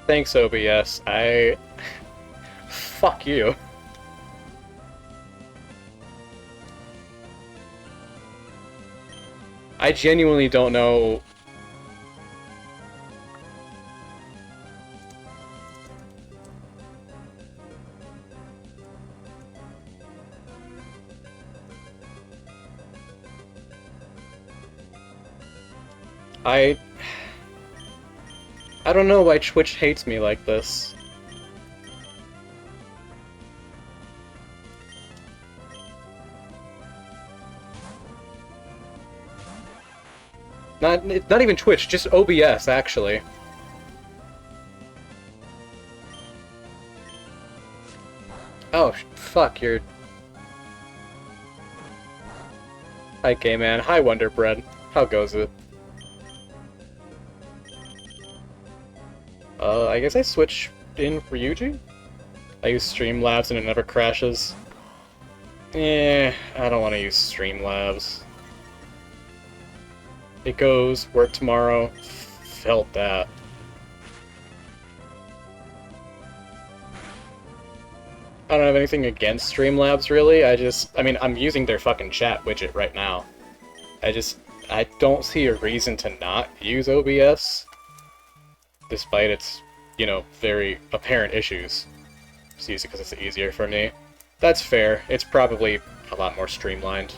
Thanks, OBS. Fuck you. I genuinely don't know... I don't know why Twitch hates me like this. Not even Twitch, just OBS, actually. Oh, fuck, you're... Hi, K-Man. Hi, Wonder Bread. How goes it? I guess I switched in for Ryuji? I use Streamlabs and it never crashes. I don't want to use Streamlabs. It goes, work tomorrow. Felt that. I don't have anything against Streamlabs, really. I mean, I'm using their fucking chat widget right now. I don't see a reason to not use OBS. Despite its, you know, very apparent issues. Just use it because it's easier for me. That's fair. It's probably a lot more streamlined.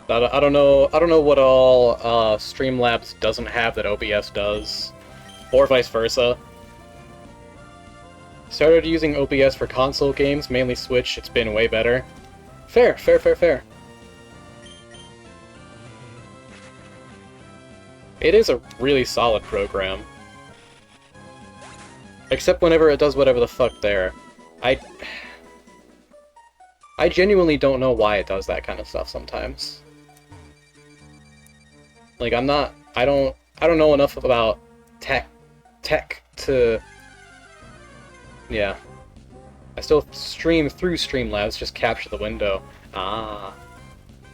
I don't know what all Streamlabs doesn't have that OBS does. Or vice versa. Started using OBS for console games, mainly Switch. It's been way better. Fair, fair, fair, fair. It is a really solid program. Except whenever it does whatever the fuck there. I genuinely don't know why it does that kind of stuff sometimes. Like, I don't know enough about tech to... Yeah. I still stream through Streamlabs, just capture the window. Ah.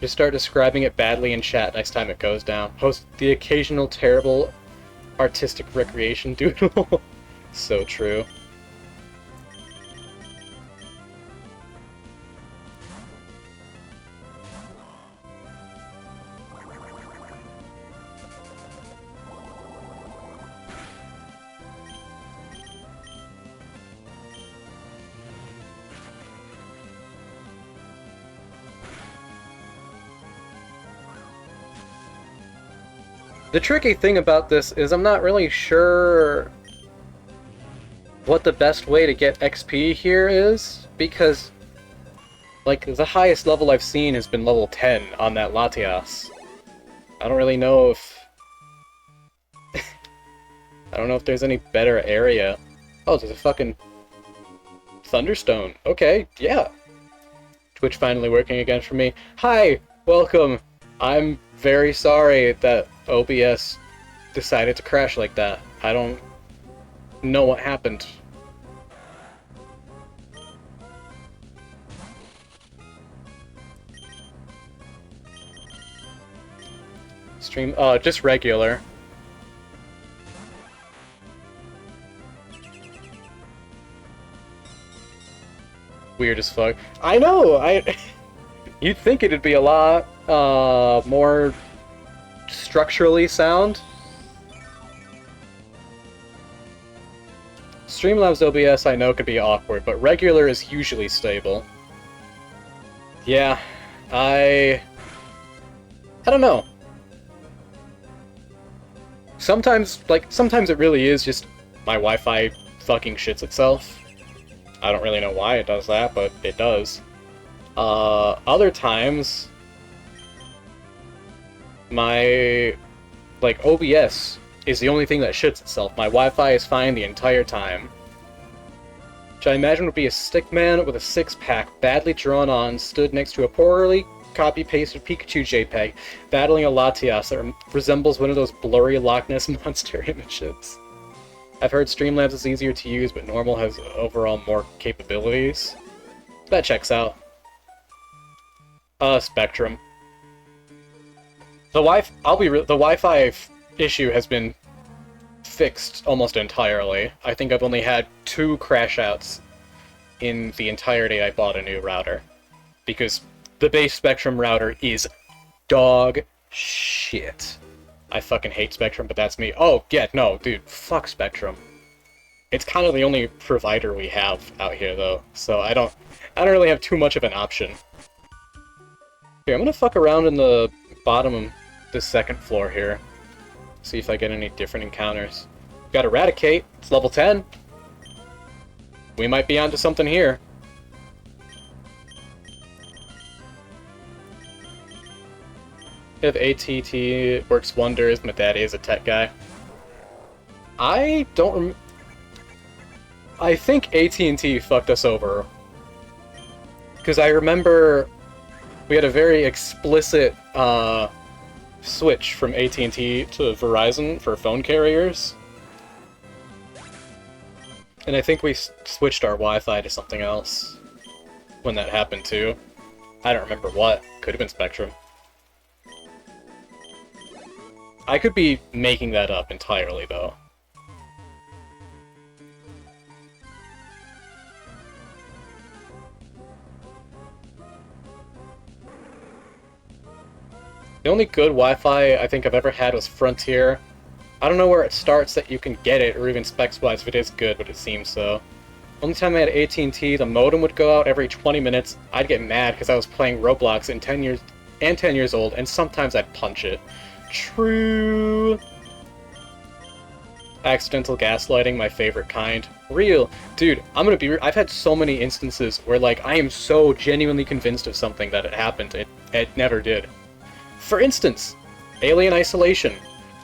Just start describing it badly in chat next time it goes down. Post the occasional terrible artistic recreation doodle. So true. The tricky thing about this is I'm not really sure what the best way to get XP here is, because, like, the highest level I've seen has been level 10 on that Latias. I don't really know if... I don't know if there's any better area. Oh, there's a fucking... Thunderstone. Okay, yeah. Twitch finally working again for me. Hi! Welcome! I'm very sorry that OBS decided to crash like that. I don't know what happened. Stream, just regular. Weird as fuck. I know! You'd think it'd be a lot, more structurally sound. Streamlabs OBS I know could be awkward, but regular is usually stable. Yeah, I don't know. Sometimes it really is just my Wi-Fi fucking shits itself. I don't really know why it does that, but it does. Other times, my, OBS is the only thing that shits itself. My Wi-Fi is fine the entire time. Which I imagine would be a stick man with a six-pack, badly drawn on, stood next to a poorly copy-pasted Pikachu JPEG, battling a Latias that resembles one of those blurry Loch Ness Monster images. I've heard Streamlabs is easier to use, but normal has overall more capabilities. That checks out. Spectrum. The Wi-Fi issue has been fixed almost entirely. I think I've only had 2 crash outs in the entirety I bought a new router. Because the base Spectrum router is dog shit. I fucking hate Spectrum, but that's me. Oh, yeah, no, dude, fuck Spectrum. It's kind of the only provider we have out here, though, so I don't really have too much of an option. Here, I'm gonna fuck around in the bottom of this second floor here. See if I get any different encounters. Got Eradicate, it's level 10. We might be onto something here. If ATT works wonders, my daddy is a tech guy. I don't I think AT&T fucked us over. Because I remember we had a very explicit switch from AT&T to Verizon for phone carriers. And I think we switched our Wi-Fi to something else when that happened too. I don't remember what. Could have been Spectrum. I could be making that up entirely, though. The only good Wi-Fi I think I've ever had was Frontier. I don't know where it starts that you can get it, or even specs-wise if it is good, but it seems so. Only time I had AT&T, the modem would go out every 20 minutes. I'd get mad because I was playing Roblox and 10 years old, and sometimes I'd punch it. True. Accidental gaslighting, my favorite kind. Real. Dude, I'm gonna be real. I've had so many instances where, like, I am so genuinely convinced of something that it happened. It never did. For instance, Alien Isolation.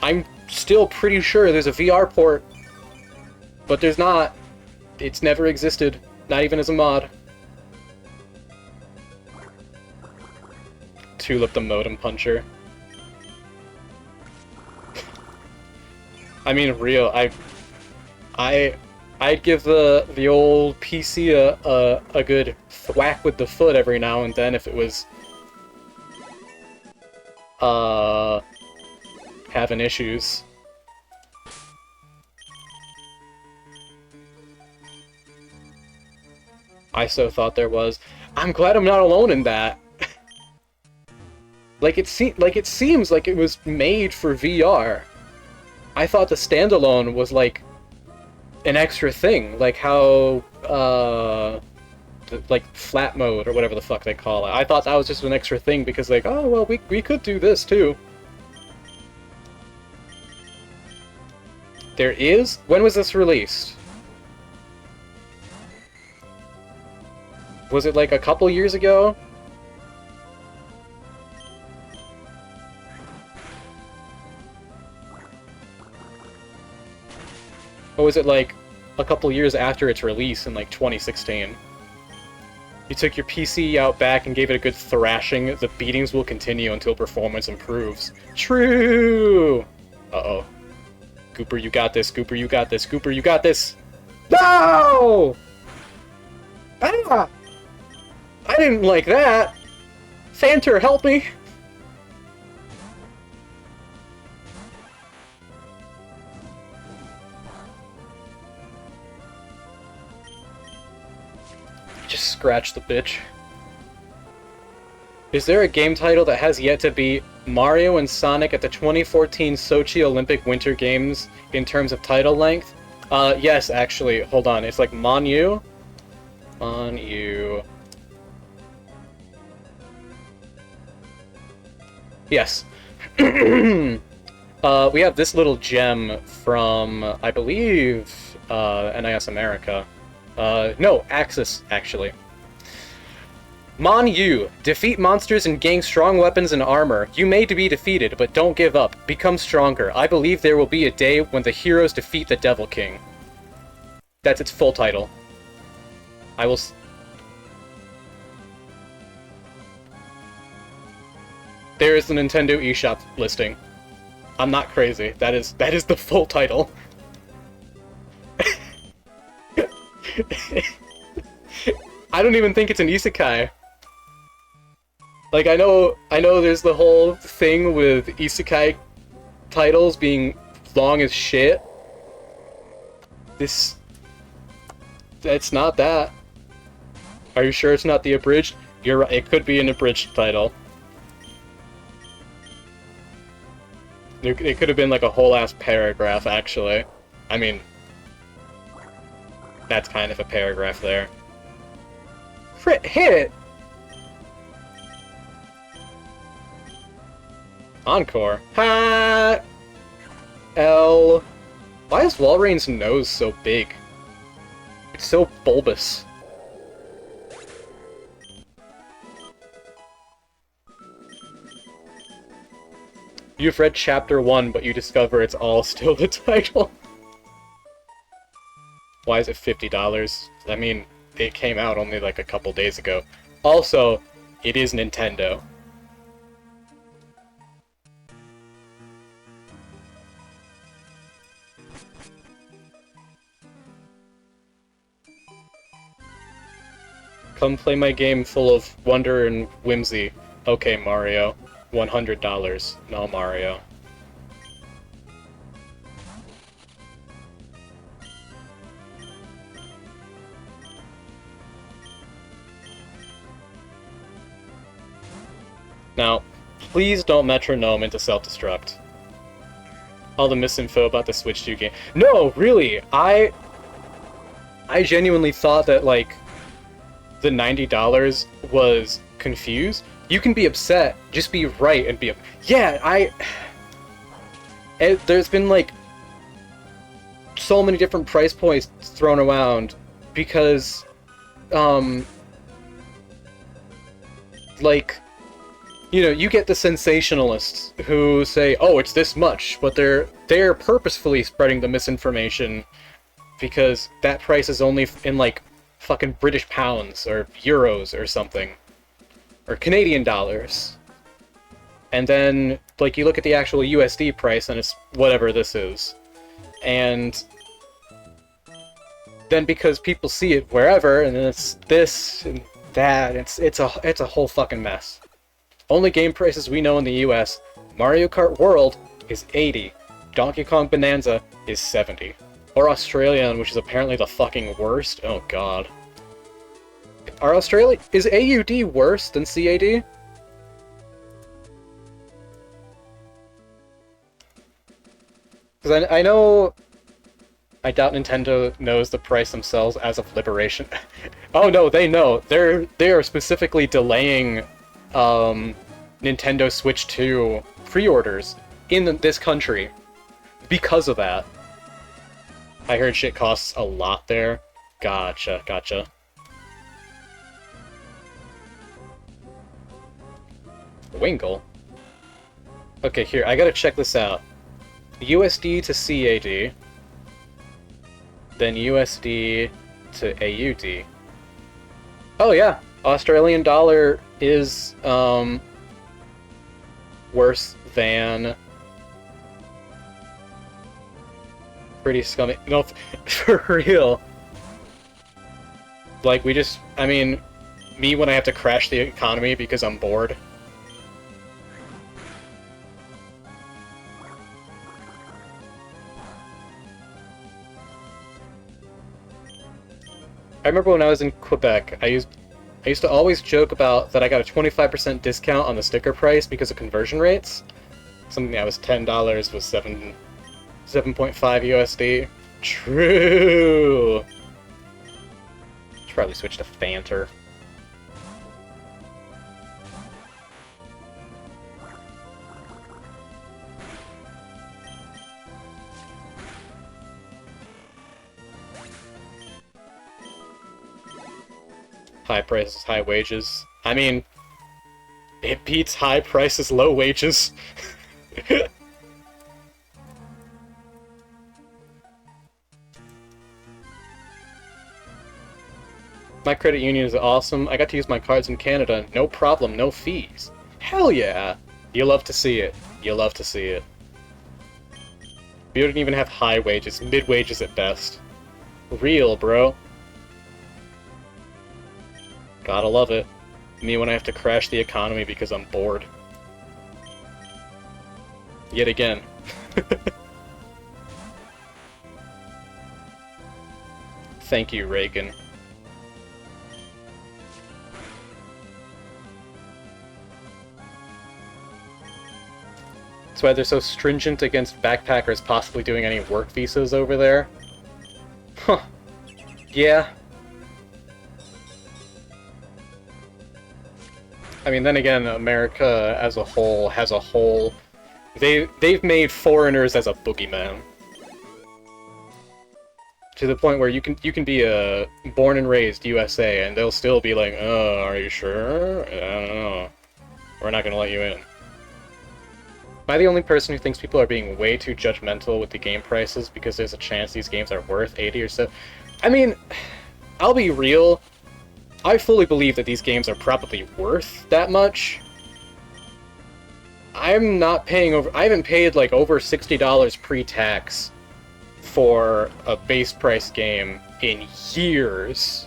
I'm still pretty sure there's a VR port, but there's not. It's never existed, not even as a mod. Tulip the modem puncher. I mean, real. I'd give the old PC a good thwack with the foot every now and then if it was having issues. I so thought there was. I'm glad I'm not alone in that. It seems like it was made for VR. I thought the standalone was like an extra thing, like how like flat mode or whatever the fuck they call it. I thought that was just an extra thing because, like, oh well, we could do this too. There is? When was this released? Was it like a couple years ago? Or was it like a couple years after its release in like 2016? You took your PC out back and gave it a good thrashing. The beatings will continue until performance improves. True! Uh-oh. Gooper, you got this. Gooper, you got this. Gooper, you got this. No! Ah! I didn't like that. Fanter, help me! Just scratch the bitch. Is there a game title that has yet to beat Mario and Sonic at the 2014 Sochi Olympic Winter Games in terms of title length? Yes, actually. Hold on. It's like Mon-U. Mon-U. Yes. We have this little gem from, I believe, NIS America. No, Axis, actually. Mon-U. Defeat monsters and gain strong weapons and armor. You may be defeated, but don't give up. Become stronger. I believe there will be a day when the heroes defeat the Devil King. That's its full title. I will... There is the Nintendo eShop listing. I'm not crazy. That is the full title. I don't even think it's an isekai. Like, I know there's the whole thing with isekai titles being long as shit. It's not that. Are you sure it's not the abridged? You're right, it could be an abridged title. It could have been like a whole-ass paragraph, actually. I mean, that's kind of a paragraph there. Crit hit! Encore. Ha! L. Why is Walreign's nose so big? It's so bulbous. You've read chapter 1, but you discover it's all still the title. Why is it $50? I mean, it came out only like a couple days ago. Also, it is Nintendo. Come play my game full of wonder and whimsy. Okay, Mario. $100. No, Mario. Now, please don't metronome into self-destruct. All the misinfo about the Switch 2 game. No, really! I genuinely thought that, like, the $90 was confused. You can be upset, just be right and be... Yeah, there's been, like, so many different price points thrown around because, like, you know, you get the sensationalists who say, oh, it's this much, but they're purposefully spreading the misinformation because that price is only in, like, fucking British pounds or euros or something. Or Canadian dollars. And then, like, you look at the actual USD price and it's whatever this is. And then because people see it wherever, and then it's this and that, it's a whole fucking mess. Only game prices we know in the US, Mario Kart World is 80, Donkey Kong Bonanza is 70. Or Australian, which is apparently the fucking worst. Oh god. Is AUD worse than CAD? Because I know... I doubt Nintendo knows the price themselves as of Liberation. Oh no, they know. They are specifically delaying Nintendo Switch 2 pre-orders in this country because of that. I heard shit costs a lot there. Gotcha, gotcha. Wingle? Okay, here, I gotta check this out. USD to CAD, then USD to AUD. Oh yeah, Australian dollar is, worse than... Pretty scummy. No, for real. Like, I mean, me when I have to crash the economy because I'm bored. I remember when I was in Quebec, I used to always joke about that I got a 25% discount on the sticker price because of conversion rates. Something that was $10 was 7.5 USD. True! Should probably switch to Fanter. High prices, high wages. I mean, it beats high prices, low wages. My credit union is awesome. I got to use my cards in Canada. No problem, no fees. Hell yeah! You love to see it. You love to see it. We don't even have high wages, mid wages at best. Real, bro. Gotta love it. Me when I have to crash the economy because I'm bored. Yet again. Thank you, Reagan. That's why they're so stringent against backpackers possibly doing any work visas over there. Huh. Yeah. I mean, then again, America as a whole has a whole... They've made foreigners as a boogeyman. To the point where you can be a born and raised USA, and they'll still be like, "Oh, are you sure? I don't know. We're not gonna let you in." Am I the only person who thinks people are being way too judgmental with the game prices because there's a chance these games are worth 80 or so? I mean, I'll be real. I fully believe that these games are probably worth that much. I'm not paying over... I haven't paid, like, over $60 pre-tax for a base price game in years.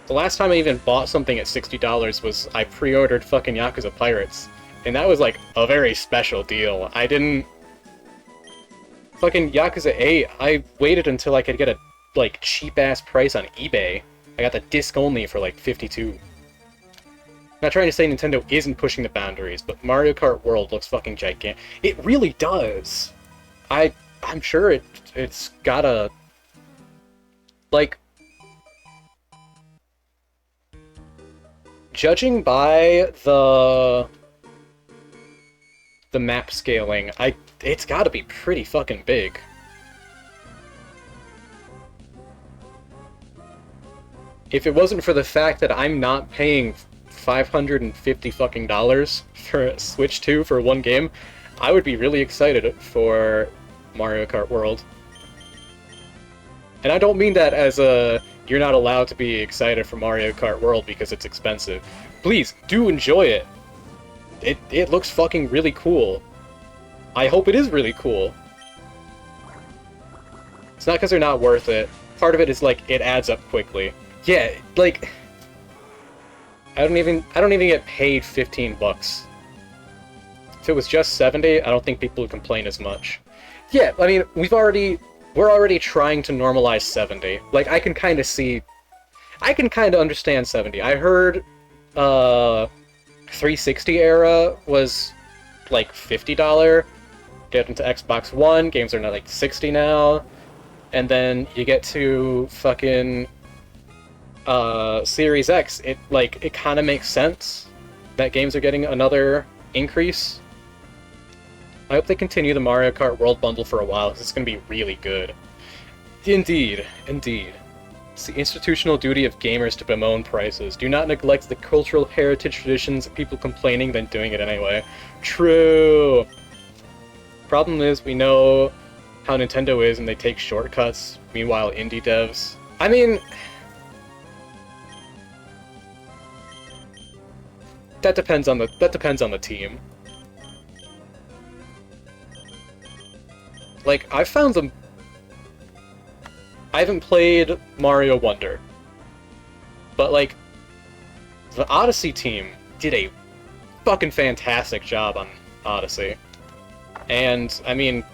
The last time I even bought something at $60 was I pre-ordered fucking Yakuza Pirates. And that was, like, a very special deal. I didn't... Fucking Yakuza 8, I waited until I could get a, like, cheap-ass price on eBay. I got the disc only for, like, $52. Not trying to say Nintendo isn't pushing the boundaries, but Mario Kart World looks fucking gigantic. It really does! I'm sure it's gotta... Like... Judging by the map scaling, it's gotta be pretty fucking big. If it wasn't for the fact that I'm not paying $550 fucking dollars for Switch 2 for one game, I would be really excited for Mario Kart World. And I don't mean that as a, you're not allowed to be excited for Mario Kart World because it's expensive. Please, do enjoy it. It looks fucking really cool. I hope it is really cool. It's not because they're not worth it. Part of it is, like, it adds up quickly. Yeah, like... I don't even get paid $15. If it was just 70, I don't think people would complain as much. Yeah, I mean, we're already trying to normalize 70. Like, I can kind of understand 70. I heard, 360 era was, like, $50. Get into Xbox One, games are now, like, 60 now. And then you get to fucking, Series X, it kind of makes sense that games are getting another increase. I hope they continue the Mario Kart World Bundle for a while, because it's going to be really good. Indeed, indeed. It's the institutional duty of gamers to bemoan prices. Do not neglect the cultural heritage traditions of people complaining, then doing it anyway. True! Problem is, we know how Nintendo is and they take shortcuts, meanwhile indie devs... I mean... That depends on the team. Like, I haven't played Mario Wonder. But, like, the Odyssey team did a fucking fantastic job on Odyssey. And, I mean...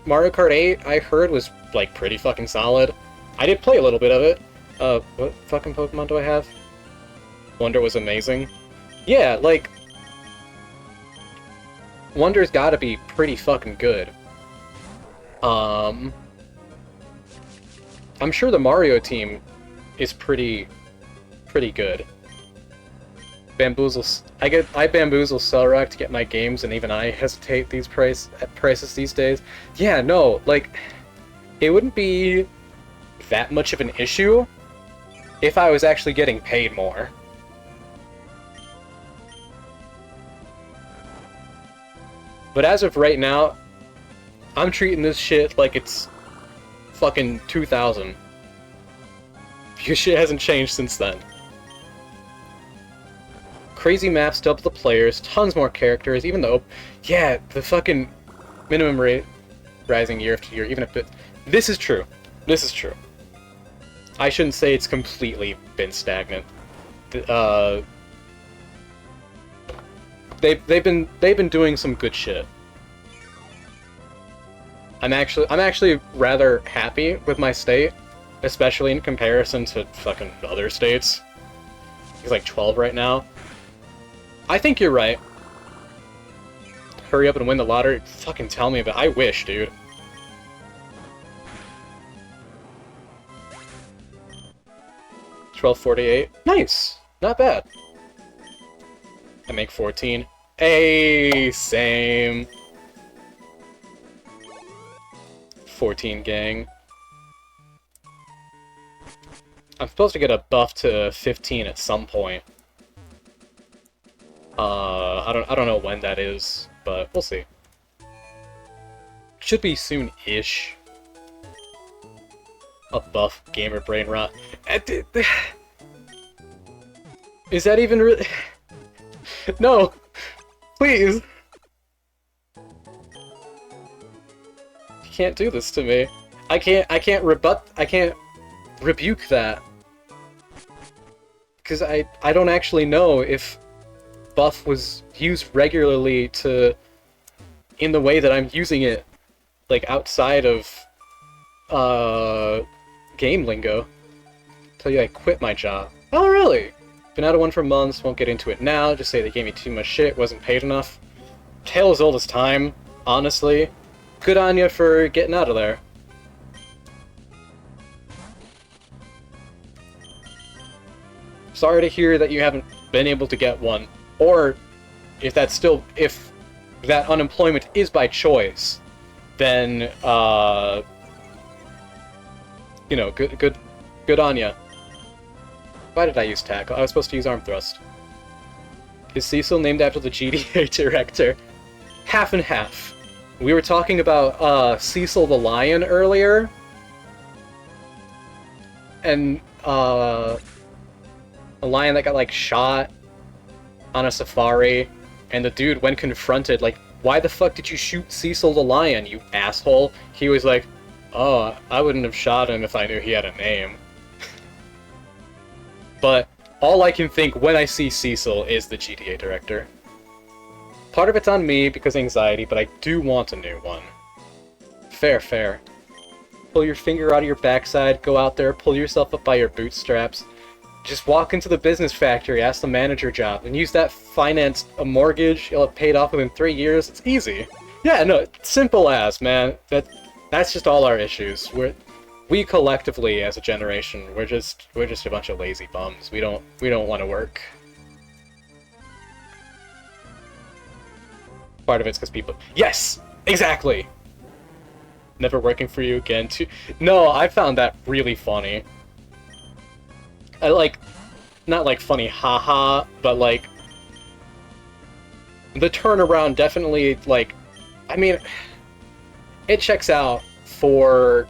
Mario Kart 8, I heard, was, like, pretty fucking solid. I did play a little bit of it. What fucking Pokemon do I have? Wonder was amazing. Yeah, like... Wonder's gotta be pretty fucking good. I'm sure the Mario team is pretty good. I bamboozle Cellrock to get my games, and even I hesitate at prices these days. Yeah, no, like, it wouldn't be that much of an issue if I was actually getting paid more. But as of right now, I'm treating this shit like it's fucking 2000. Because shit hasn't changed since then. crazy maps, double the players, tons more characters, even though, yeah, the fucking minimum rate rising year after year, even if it... This is true. This is true. I shouldn't say it's completely been stagnant. They've been doing some good shit. I'm actually rather happy with my state, especially in comparison to fucking other states. He's like 12 right now. I think you're right. Hurry up and win the lottery. Fucking tell me about it. I wish, dude. $12.48. Nice. Not bad. I make 14. Hey, same. 14 gang. I'm supposed to get a buff to 15 at some point. I don't know when that is, but we'll see. Should be soon-ish. A buff gamer brain rot. Is that even really? No, please. You can't do this to me. I can't rebuke that. Because I don't actually know if buff was used regularly in the way that I'm using it, like, outside of, game lingo. Tell you I quit my job. Oh, really? Been out of one for months, won't get into it now, just say they gave me too much shit, wasn't paid enough. Tale as old as time, honestly. Good on you for getting out of there. Sorry to hear that you haven't been able to get one, or if that unemployment is by choice, then you know, good on ya. Why did I use tackle? I was supposed to use arm thrust. Is Cecil named after the GTA director? Half and half. We were talking about Cecil the Lion earlier, and a lion that got, like, shot on a safari, and the dude, when confronted, like, why the fuck did you shoot Cecil the Lion, you asshole? He was like, oh, I wouldn't have shot him if I knew he had a name. But all I can think when I see Cecil is the GTA director. Part of it's on me because anxiety, but I do want a new one. Fair, fair. Pull your finger out of your backside, go out there, pull yourself up by your bootstraps. Just walk into the business factory, ask the manager job, and use that finance a mortgage. You'll have paid off within 3 years. It's easy. Yeah, no, simple as, man. That's just all our issues. We collectively, as a generation, we're just a bunch of lazy bums. We don't want to work. Part of it's because people... Yes! Exactly! Never working for you again, too. No, I found that really funny. I like... Not like funny haha, but like... The turnaround definitely, like... I mean... It checks out for...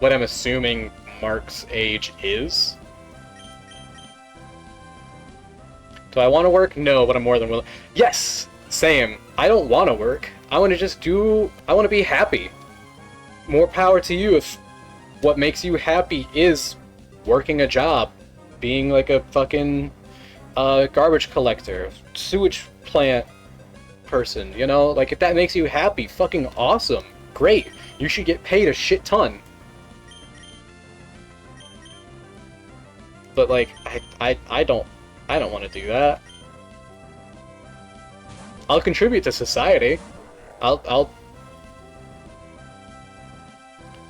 what I'm assuming Mark's age is. Do I want to work? No, but I'm more than willing. Yes! Same. I don't want to work. I want to just do... I want to be happy. More power to you if what makes you happy is working a job. Being like a fucking garbage collector. Sewage plant person, you know? Like, if that makes you happy, fucking awesome. Great. You should get paid a shit ton. But, like, I don't want to do that. I'll contribute to society.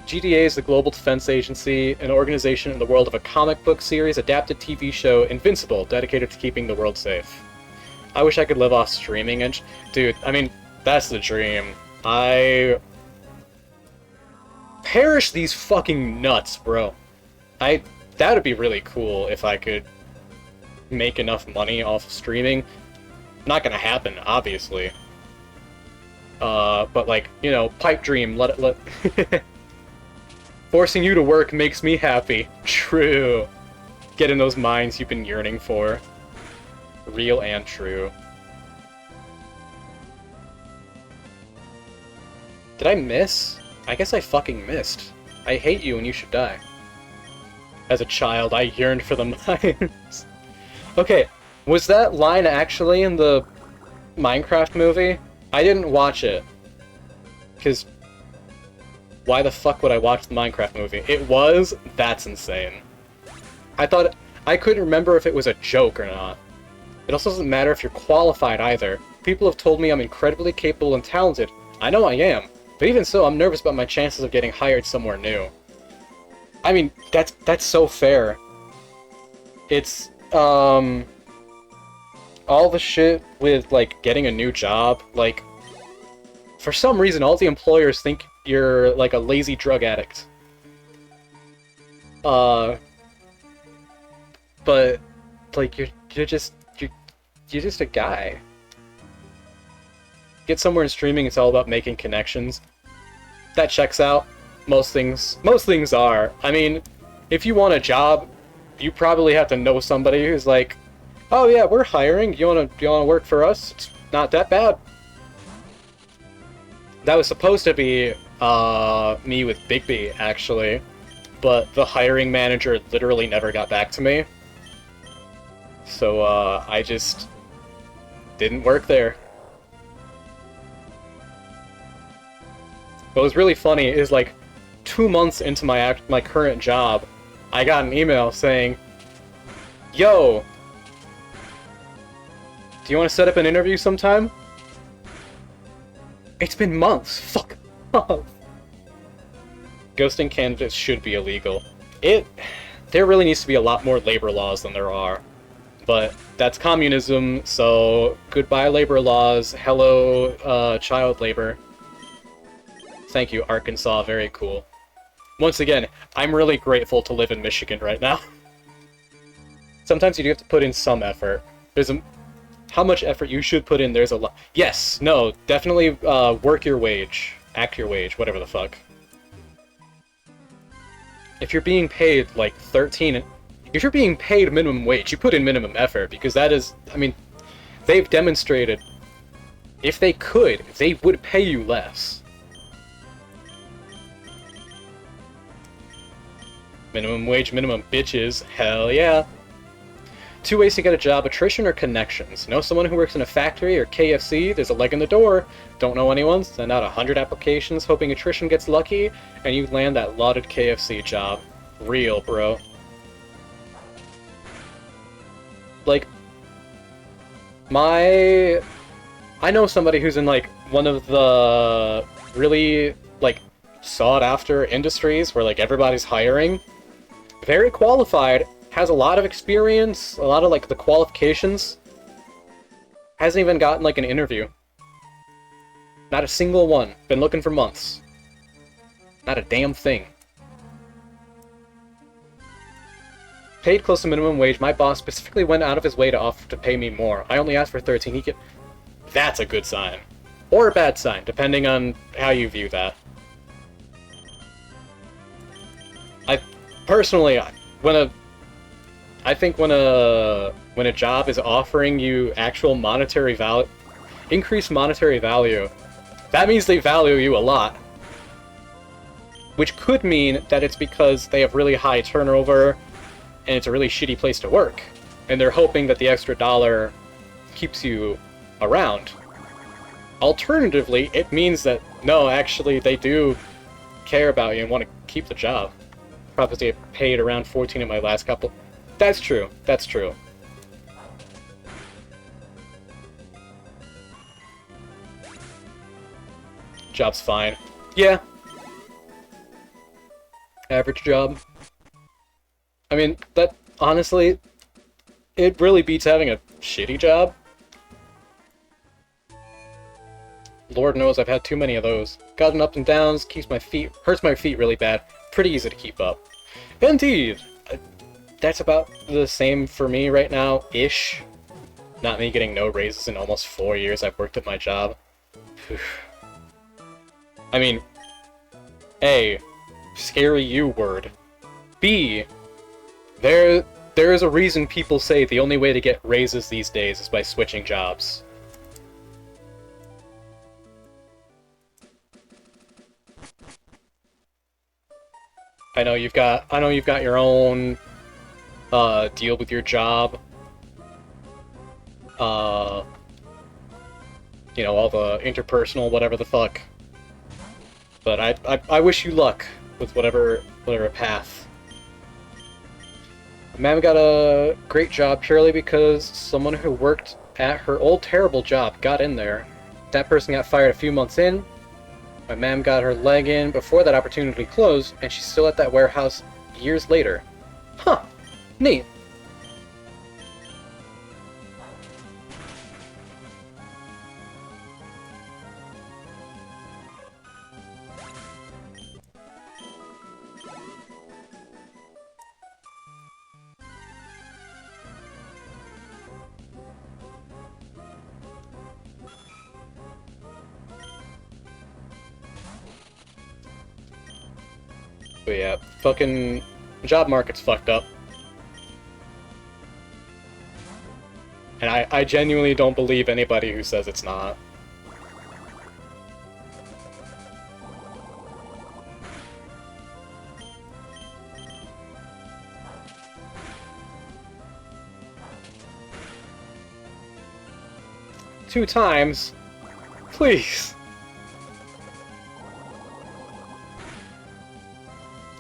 GTA is the Global Defense Agency, an organization in the world of a comic book series adapted TV show Invincible, dedicated to keeping the world safe. I wish I could live off streaming and... Dude, I mean, that's the dream. Perish these fucking nuts, bro. That would be really cool if I could make enough money off of streaming. Not gonna happen, obviously. But like, you know, pipe dream, let Forcing you to work makes me happy. True. Get in those minds you've been yearning for. Real and true. Did I miss? I guess I fucking missed. I hate you and you should die. As a child, I yearned for the mines. Okay, was that line actually in the Minecraft movie? I didn't watch it. Because why the fuck would I watch the Minecraft movie? It was? That's insane. I couldn't remember if it was a joke or not. It also doesn't matter if you're qualified either. People have told me I'm incredibly capable and talented. I know I am. But even so, I'm nervous about my chances of getting hired somewhere new. I mean, that's so fair. It's, all the shit with, like, getting a new job, like, for some reason, all the employers think you're, like, a lazy drug addict. But, like, you're just a guy. Get somewhere in streaming, it's all about making connections. That checks out. Most things are. I mean, if you want a job, you probably have to know somebody who's like, oh yeah, we're hiring, you wanna work for us? It's not that bad. That was supposed to be, me with Bigby, actually, but the hiring manager literally never got back to me. So, I just didn't work there. What was really funny is, like, 2 months into my current job, I got an email saying, yo, do you want to set up an interview sometime? It's been months. Fuck off. Ghosting candidates should be illegal. There really needs to be a lot more labor laws than there are. But that's communism, so goodbye labor laws, hello child labor. Thank you, Arkansas, very cool. Once again, I'm really grateful to live in Michigan right now. Sometimes you do have to put in some effort. How much effort you should put in, there's a lot. Yes, no, definitely work your wage. Act your wage, whatever the fuck. If you're being paid, like, if you're being paid minimum wage, you put in minimum effort, because that is, I mean, they've demonstrated, if they could, they would pay you less. Minimum wage, minimum bitches, hell yeah. 2 ways to get a job: attrition or connections. Know someone who works in a factory or KFC, there's a leg in the door. Don't know anyone, send out 100 applications, hoping attrition gets lucky, and you land that lauded KFC job. Real, bro. Like, I know somebody who's in, like, one of the really, like, sought-after industries where, like, everybody's hiring. Very qualified, has a lot of experience, a lot of, like, the qualifications. Hasn't even gotten, like, an interview. Not a single one. Been looking for months. Not a damn thing. Paid close to minimum wage. My boss specifically went out of his way to offer to pay me more. I only asked for 13. That's a good sign. Or a bad sign, depending on how you view that. Personally, I think when a job is offering you actual monetary value, increased monetary value, that means they value you a lot. Which could mean that it's because they have really high turnover, and it's a really shitty place to work, and they're hoping that the extra dollar keeps you around. Alternatively, it means that, no, actually, they do care about you and want to keep the job. Probably get paid around 14 in my last couple. That's true. That's true. Job's fine. Yeah. Average job. I mean, that, honestly, it really beats having a shitty job. Lord knows I've had too many of those. Gotten up and downs, hurts my feet really bad. Pretty easy to keep up. Indeed! That's about the same for me right now, ish. Not me getting no raises in almost 4 years I've worked at my job. I mean, A, scary U word. B, there is a reason people say the only way to get raises these days is by switching jobs. I know you've got your own deal with your job. You know, all the interpersonal whatever the fuck. But I wish you luck with whatever path. Ma'am got a great job purely because someone who worked at her old terrible job got in there. That person got fired a few months in. My ma'am got her leg in before that opportunity closed, and she's still at that warehouse years later. Huh. Neat. But yeah, fucking job market's fucked up. And I genuinely don't believe anybody who says it's not. Two times? Please!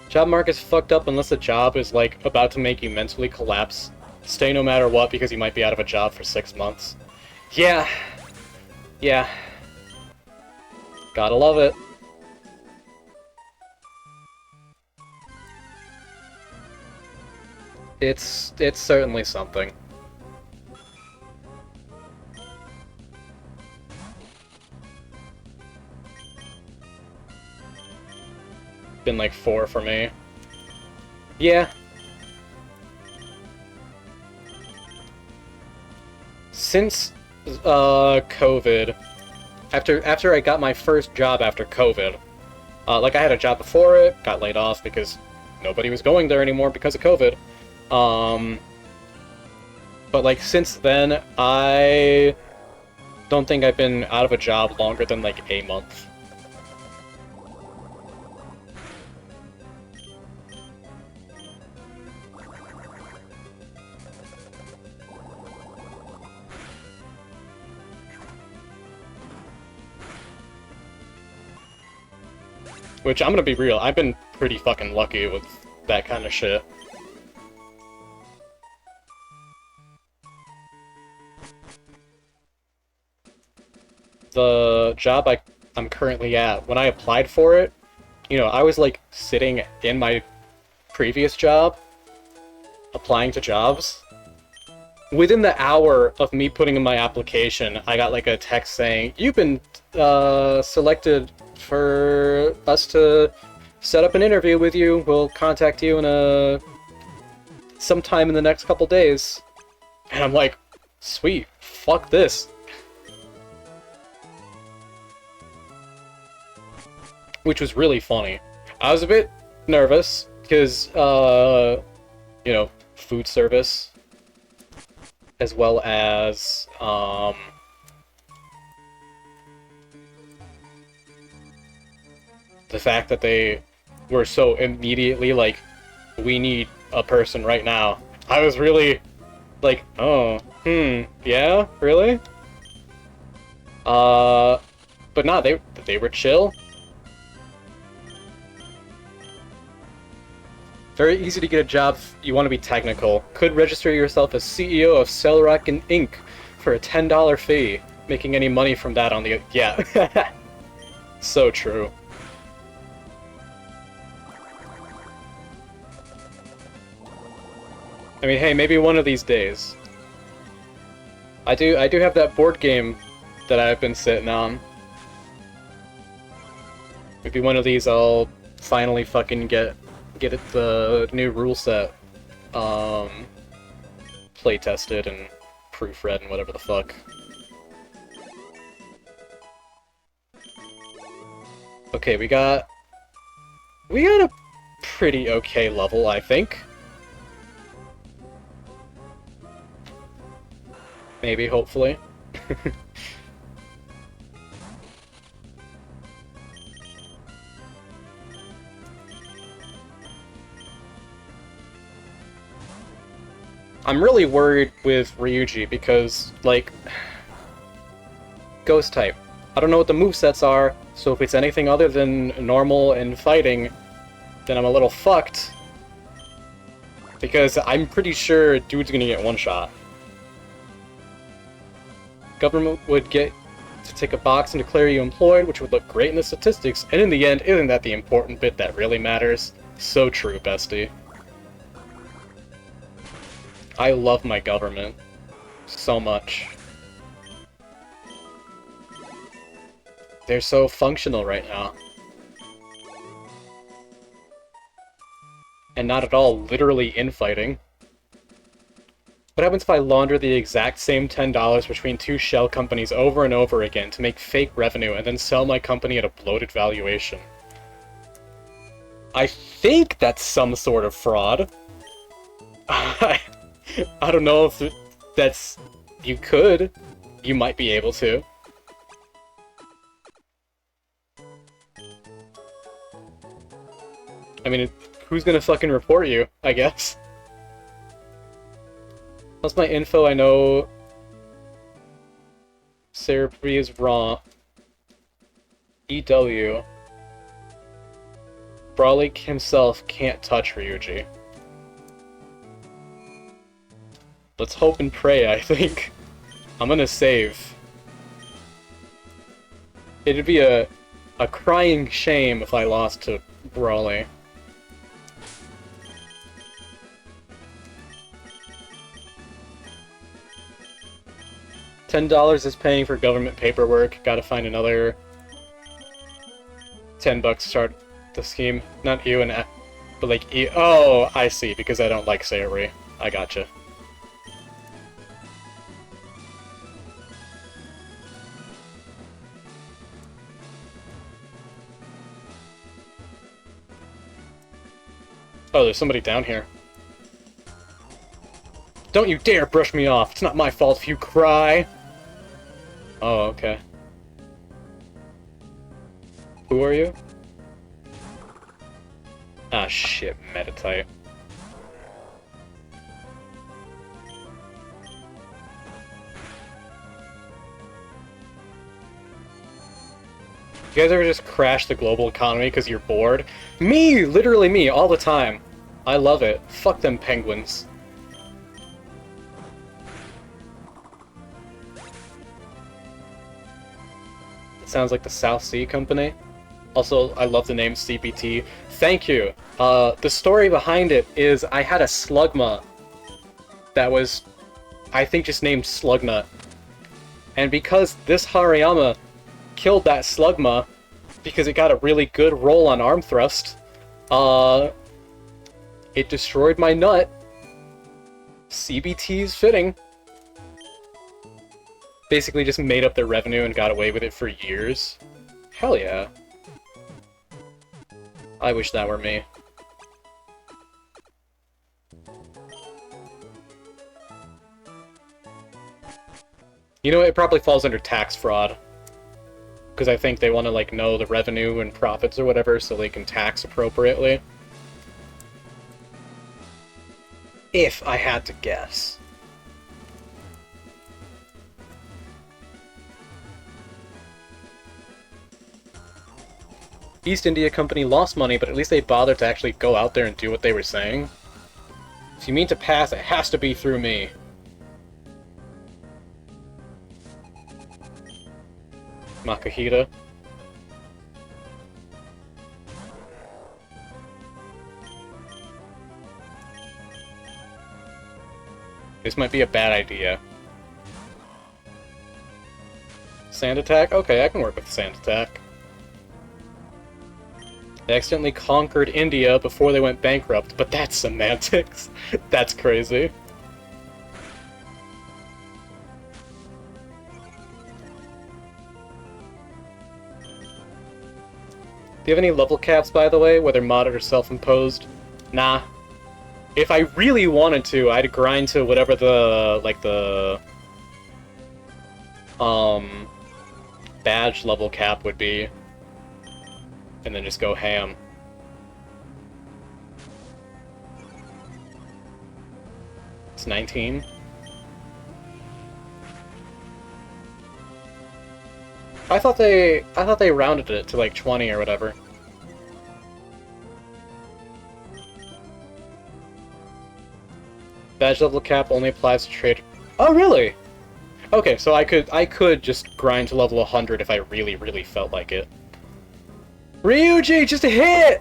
Job market's fucked up unless the job is, like, about to make you mentally collapse. Stay no matter what because you might be out of a job for 6 months. Yeah. Yeah. Gotta love it. It's certainly something. Been like 4 for me. Yeah. Since COVID, after I got my first job after COVID, like I had a job before it, got laid off because nobody was going there anymore because of COVID. But like since then, I don't think I've been out of a job longer than like a month. Which, I'm gonna be real, I've been pretty fucking lucky with that kind of shit. The job I'm currently at, when I applied for it, you know, I was like sitting in my previous job, applying to jobs. Within the hour of me putting in my application, I got like a text saying, "You've been selected for us to set up an interview with you. We'll contact you in sometime in the next couple days." And I'm like, sweet, fuck this. Which was really funny. I was a bit nervous, because, you know, food service, as well as, the fact that they were so immediately like, we need a person right now. I was really like, oh, yeah, really? But nah, they were chill. Very easy to get a job if you want to be technical. Could register yourself as CEO of Cellrock and Inc. for a $10 fee. Making any money from that on the... Yeah. So true. I mean, hey, maybe one of these days. I do have that board game that I've been sitting on. Maybe one of these I'll finally fucking get it the new rule set play tested and proofread and whatever the fuck. Okay, we got a pretty okay level, I think. Maybe, hopefully. I'm really worried with Ryuji because, like, Ghost type. I don't know what the movesets are, so if it's anything other than normal and fighting, then I'm a little fucked. Because I'm pretty sure dude's gonna get one shot. Government would get to tick a box and declare you employed, which would look great in the statistics, and in the end, isn't that the important bit that really matters? So true, bestie. I love my government so much. They're so functional right now. And not at all literally infighting. What happens if I launder the exact same $10 between two shell companies over and over again to make fake revenue and then sell my company at a bloated valuation? I think that's some sort of fraud. I don't know if that's... You could. You might be able to. I mean, who's gonna fucking report you, I guess? That's my info, I know... Cerebri is raw. EW. Brawley himself can't touch Ryuji. Let's hope and pray, I think. I'm gonna save. It'd be a crying shame if I lost to Brawley. $10 is paying for government paperwork. Gotta find another $10 to start the scheme. Not you and but like you. Oh, I see. Because I don't like Sayori. I gotcha. Oh, there's somebody down here. Don't you dare brush me off. It's not my fault if you cry. Oh, okay. Who are you? Ah, shit, Metatype. You guys ever just crash the global economy because you're bored? Me! Literally me, all the time. I love it. Fuck them penguins. Sounds like the South Sea Company. Also, I love the name CPT. Thank you. The story behind it is I had a Slugma that was, I think, just named Slugnut. And because this Hariyama killed that Slugma, because it got a really good roll on arm thrust, it destroyed my nut. CBT's fitting. Basically just made up their revenue and got away with it for years. Hell yeah. I wish that were me. You know, it probably falls under tax fraud. Because I think they want to, like, know the revenue and profits or whatever so they can tax appropriately. If I had to guess. East India Company lost money, but at least they bothered to actually go out there and do what they were saying. If you mean to pass, it has to be through me. Makahita. This might be a bad idea. Sand attack? Okay, I can work with sand attack. They accidentally conquered India before they went bankrupt, but that's semantics. That's crazy. Do you have any level caps, by the way, whether modded or self-imposed? Nah. If I really wanted to, I'd grind to whatever the, like, the badge level cap would be, and then just go ham. It's 19. I thought they rounded it to like 20 or whatever. Badge level cap only applies to trade. Oh, really? Okay, so I could just grind to level 100 if I really, really felt like it. Ryuji, just a hit!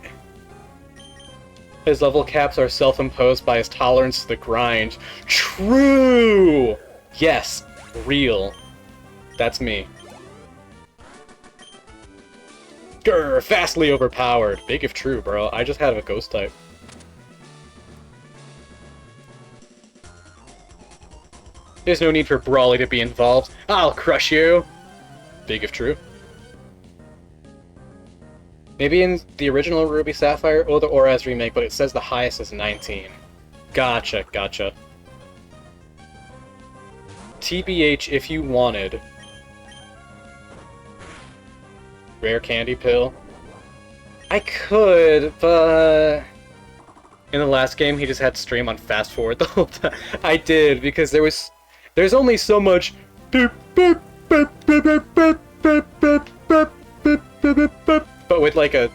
His level caps are self-imposed by his tolerance to the grind. True! Yes, real. That's me. Grr, vastly overpowered. Big if true, bro. I just had a ghost type. There's no need for Brawly to be involved. I'll crush you! Big if true. Maybe in the original Ruby Sapphire or the Oraz remake, but it says the highest is 19. Gotcha, gotcha. TBH if you wanted. Rare candy pill. I could, but... In the last game, he just had stream on fast forward the whole time. I did, because there's only so much... But with like a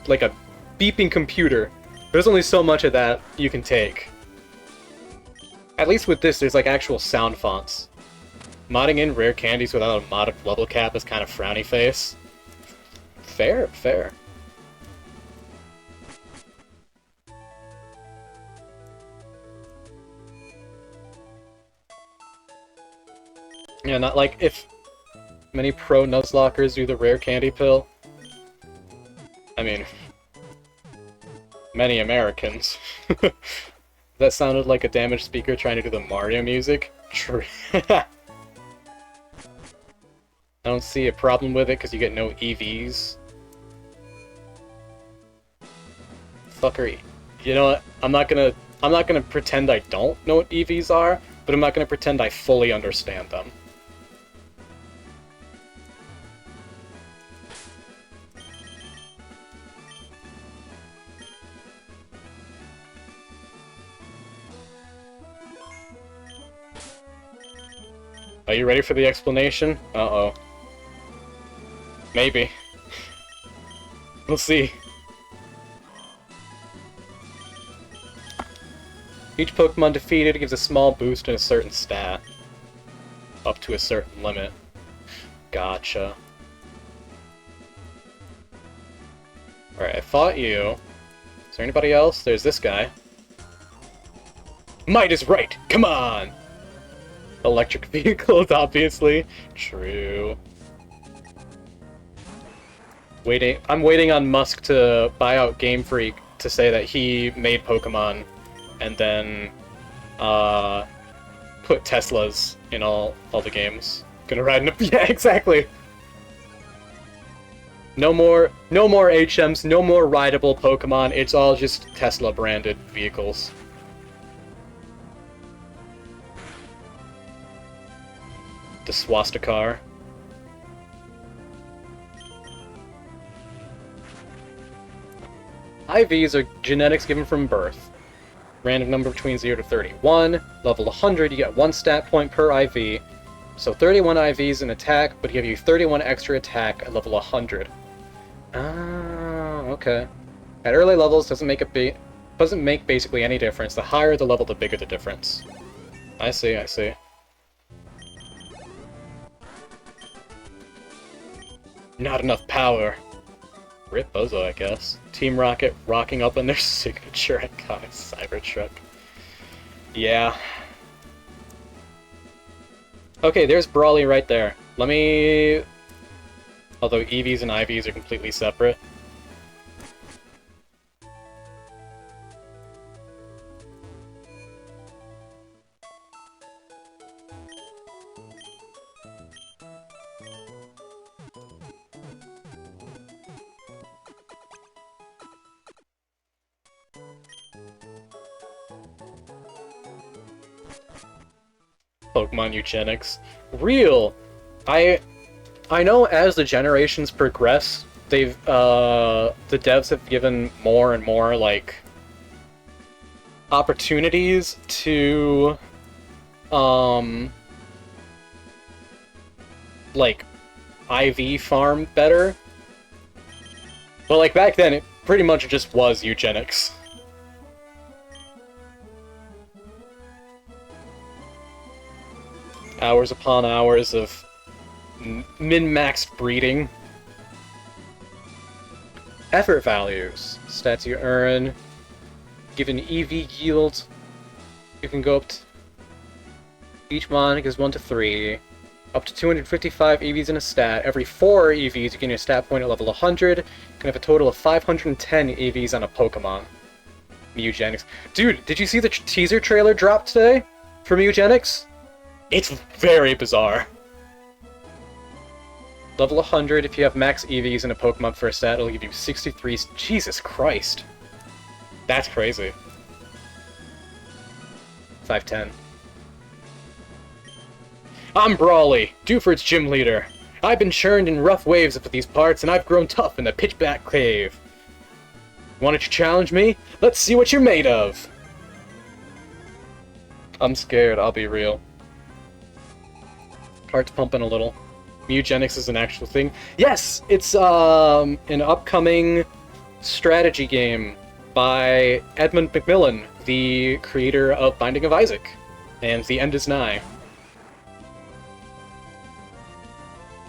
beeping computer, there's only so much of that you can take. At least with this, there's like actual sound fonts. Modding in rare candies without a modded level cap is kind of frowny face. Fair, fair. Yeah, not like if many pro Nuzlockers do the rare candy pill. I mean, many Americans. That sounded like a damaged speaker trying to do the Mario music. True. I don't see a problem with it because you get no EVs. Fuckery. You know what? I'm not gonna pretend I don't know what EVs are, but I'm not gonna pretend I fully understand them. Are you ready for the explanation? Uh-oh. Maybe. We'll see. Each Pokemon defeated gives a small boost in a certain stat. Up to a certain limit. Gotcha. Alright, I fought you. Is there anybody else? There's this guy. Might is right! Come on! Electric vehicles, obviously. True. I'm waiting on Musk to buy out Game Freak to say that he made Pokemon and then put Teslas in all the games. Gonna ride in a yeah, exactly. No more HMs, no more rideable Pokemon. It's all just Tesla branded vehicles. The swastika. IVs are genetics given from birth. Random number between 0 to 31. Level 100, you get 1 stat point per IV. So 31 IVs in attack, but give you 31 extra attack at level 100. Ah, okay. At early levels, doesn't make basically any difference. The higher the level, the bigger the difference. I see, I see. Not enough power. Rip Bozo, I guess. Team Rocket rocking up in their signature iconic Cybertruck. Yeah. Okay, there's Brawly right there. Let me... Although EVs and IVs are completely separate. Pokemon eugenics. Real! I know as the generations progress, they've the devs have given more and more like opportunities to like IV farm better. But like back then it pretty much just was eugenics. Hours upon hours of min-maxed breeding. Effort values. Stats you earn. Given EV yield, you can go up to... Each mon gives 1 to 3. Up to 255 EVs in a stat. Every 4 EVs you gain a stat point at level 100. You can have a total of 510 EVs on a Pokemon. Eugenics. Dude, did you see the teaser trailer drop today? For Eugenics? It's very bizarre. Level 100, if you have max EVs in a Pokemon for a stat, it'll give you 63... Jesus Christ. That's crazy. 510. I'm Brawly, Dewford's gym leader. I've been churned in rough waves of these parts, and I've grown tough in the pitch-black cave. Wanted to challenge me? Let's see what you're made of! I'm scared, I'll be real. Heart's pumping a little. Eugenics is an actual thing. Yes! It's an upcoming strategy game by Edmund Macmillan, the creator of Binding of Isaac, and The End is Nigh.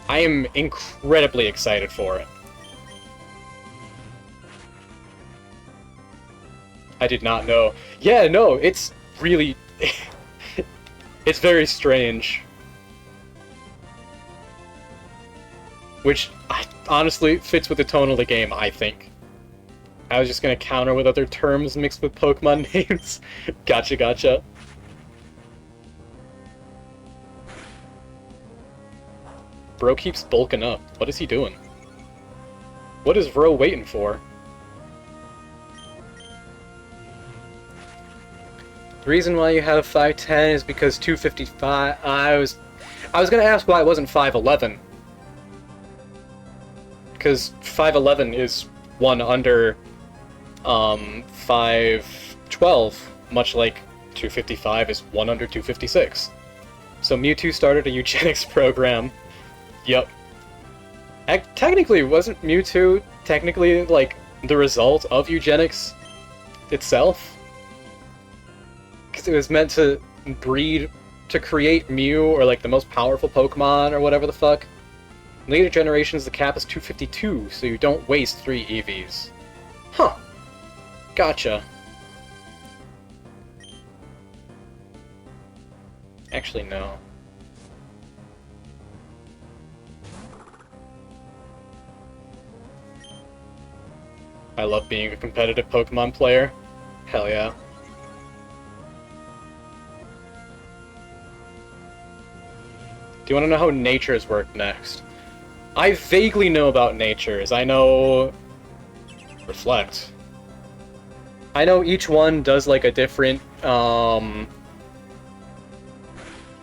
I am incredibly excited for it. I did not know. Yeah, no, it's really... it's very strange. Which, honestly, fits with the tone of the game, I think. I was just gonna counter with other terms mixed with Pokemon names. Gotcha, gotcha. Bro keeps bulking up. What is he doing? What is Ro waiting for? The reason why you have 5'10 is because 255... I was gonna ask why it wasn't 5'11. Because 5'11 is one under 5'12, much like 255 is one under 256. So Mewtwo started a eugenics program. Yep. Technically, wasn't Mewtwo technically, like, the result of eugenics itself? Because it was meant to breed, to create Mew, or, like, the most powerful Pokemon, or whatever the fuck. In later generations, the cap is 252, so you don't waste 3 EVs. Huh. Gotcha. Actually, no. I love being a competitive Pokemon player. Hell yeah. Do you want to know how natures work next? I vaguely know about natures. I know... Reflect. I know each one does, like, a different,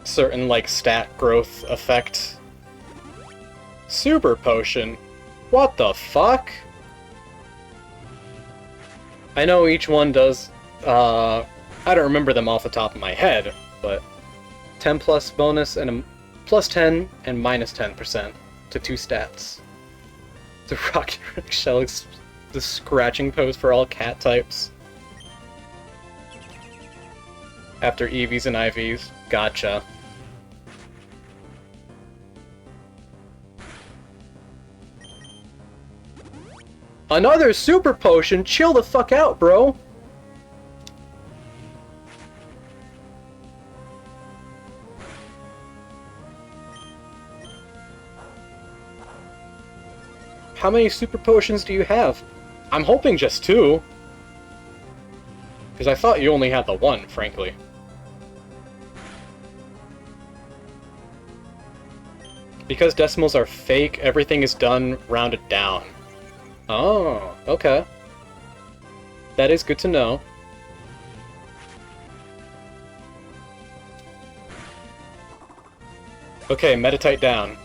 certain, like, stat growth effect. Super Potion? What the fuck? I know each one does, I don't remember them off the top of my head, but 10 plus bonus and a plus 10 and minus 10% to 2 stats. The Rocket Shell is the scratching pose for all cat types. After EVs and IVs. Gotcha. Another Super Potion? Chill the fuck out, bro! How many Super Potions do you have? I'm hoping just 2. Because I thought you only had the 1, frankly. Because decimals are fake, everything is done rounded down. Oh, okay. That is good to know. Okay, meditate down.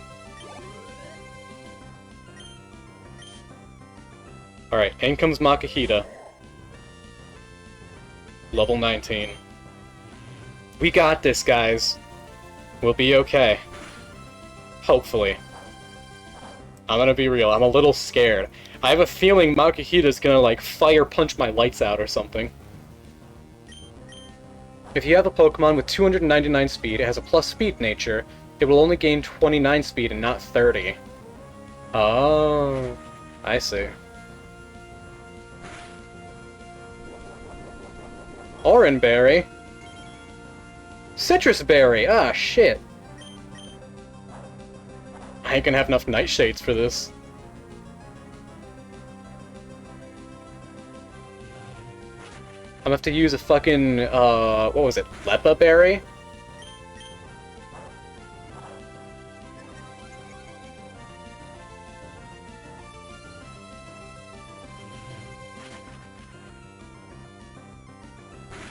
Alright, in comes Makihita. Level 19. We got this, guys. We'll be okay. Hopefully. I'm gonna be real, I'm a little scared. I have a feeling Makihita's gonna, like, fire punch my lights out or something. If you have a Pokemon with 299 speed, it has a plus speed nature, it will only gain 29 speed and not 30. Oh, I see. Oranberry? Citrus Berry! Ah, shit. I ain't gonna have enough Nightshades for this. I'm gonna have to use a fucking, what was it? Lepa Berry?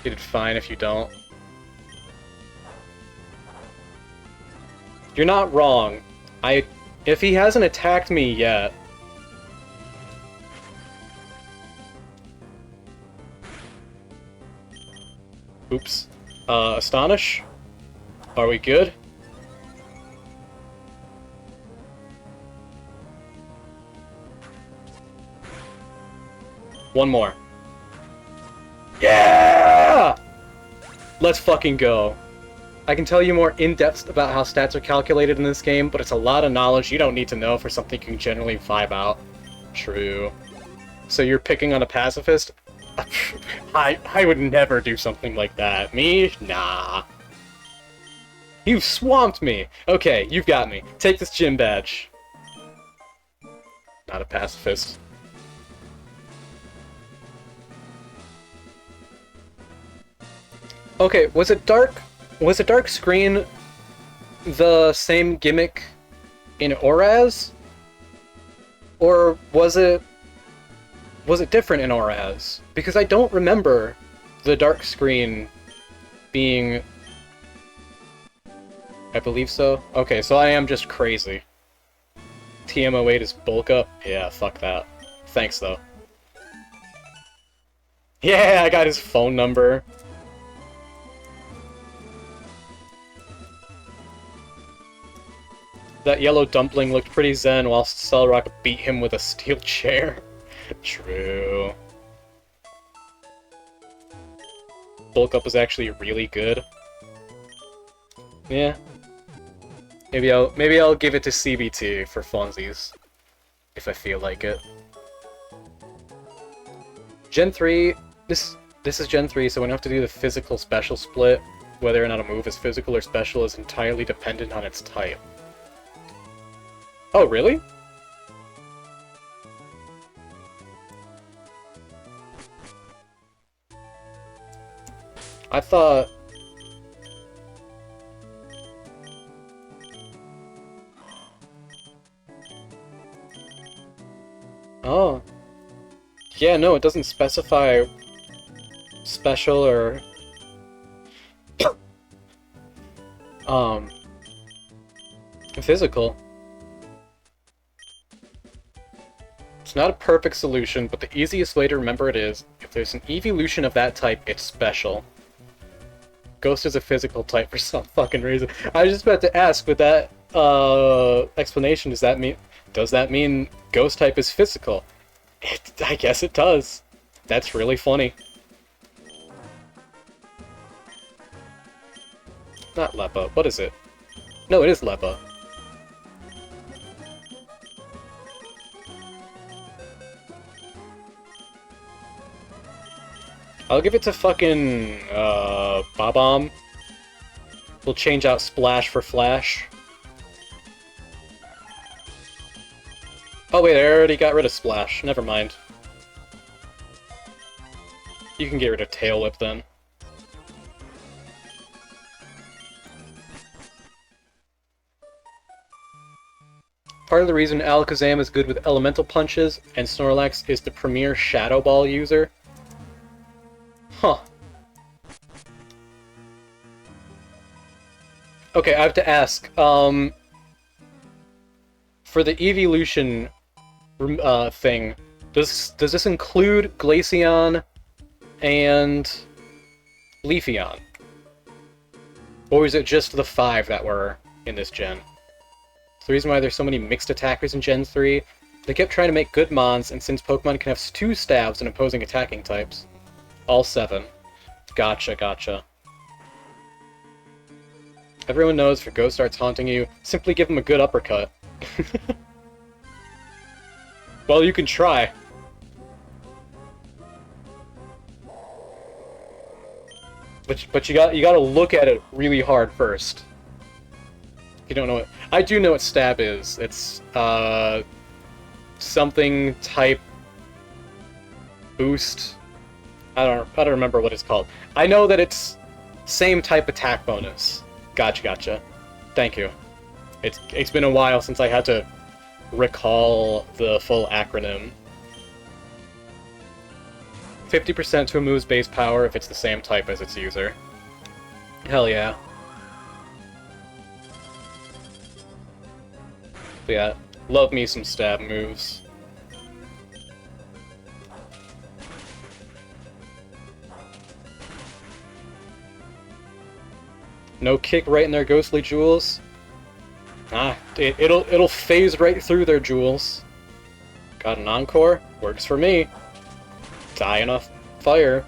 You did fine if you don't. You're not wrong. If he hasn't attacked me yet... Oops. Astonish? Are we good? One more. Yeah! Let's fucking go. I can tell you more in-depth about how stats are calculated in this game, but it's a lot of knowledge you don't need to know for something you can generally vibe out. True. So you're picking on a pacifist? I would never do something like that. Me? Nah. You swamped me! Okay, you've got me. Take this gym badge. Not a pacifist. Okay, was it Dark Screen the same gimmick in Oraz? Or was it different in Oraz? Because I don't remember the Dark Screen being... I believe so. Okay, so I am just crazy. TM08 is bulk up? Yeah, fuck that. Thanks, though. Yeah, I got his phone number. That yellow dumpling looked pretty zen while Cellrock beat him with a steel chair. True. Bulk up was actually really good. Yeah. Maybe I'll give it to CBT for funsies. If I feel like it. Gen 3, this is Gen 3, so we don't have to do the physical special split. Whether or not a move is physical or special is entirely dependent on its type. Oh, really? I thought... Oh. Yeah, no, it doesn't specify special or... physical. It's not a perfect solution, but the easiest way to remember it is, if there's an evolution of that type, it's special. Ghost is a physical type for some fucking reason. I was just about to ask, with that explanation, does that mean Ghost type is physical? I guess it does. That's really funny. Not Lepa. What is it? No, it is Lepa. I'll give it to fucking, Bob-omb. We'll change out Splash for Flash. Oh wait, I already got rid of Splash. Never mind. You can get rid of Tail Whip then. Part of the reason Alakazam is good with elemental punches, and Snorlax is the premier Shadow Ball user. Huh. Okay, I have to ask, for the evolution thing, Does this include Glaceon and Leafeon? Or is it just the 5 that were in this gen? It's the reason why there's so many mixed attackers in Gen 3. They kept trying to make good mons, and since Pokemon can have 2 stabs and opposing attacking types. All 7. Gotcha, gotcha. Everyone knows if your ghost starts haunting you, simply give him a good uppercut. Well, you can try. But you gotta look at it really hard first. You don't know what... I do know what stab is. It's, something type... boost? I don't remember what it's called. I know that it's same type attack bonus. Gotcha. Thank you. It's been a while since I had to recall the full acronym. 50% to a move's base power if it's the same type as its user. Hell yeah. But yeah, love me some stab moves. No kick right in their ghostly jewels. It'll phase right through their jewels. Got an encore? Works for me. Die in a fire.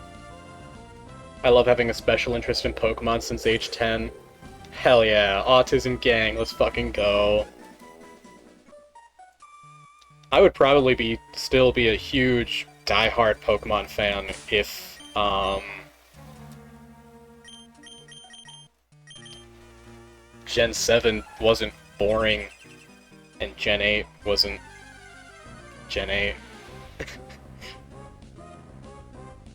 I love having a special interest in Pokemon since age 10. Hell yeah, Autism Gang, let's fucking go. I would probably still be a huge, die-hard Pokemon fan if, Gen 7 wasn't boring, and Gen 8 wasn't Gen 8.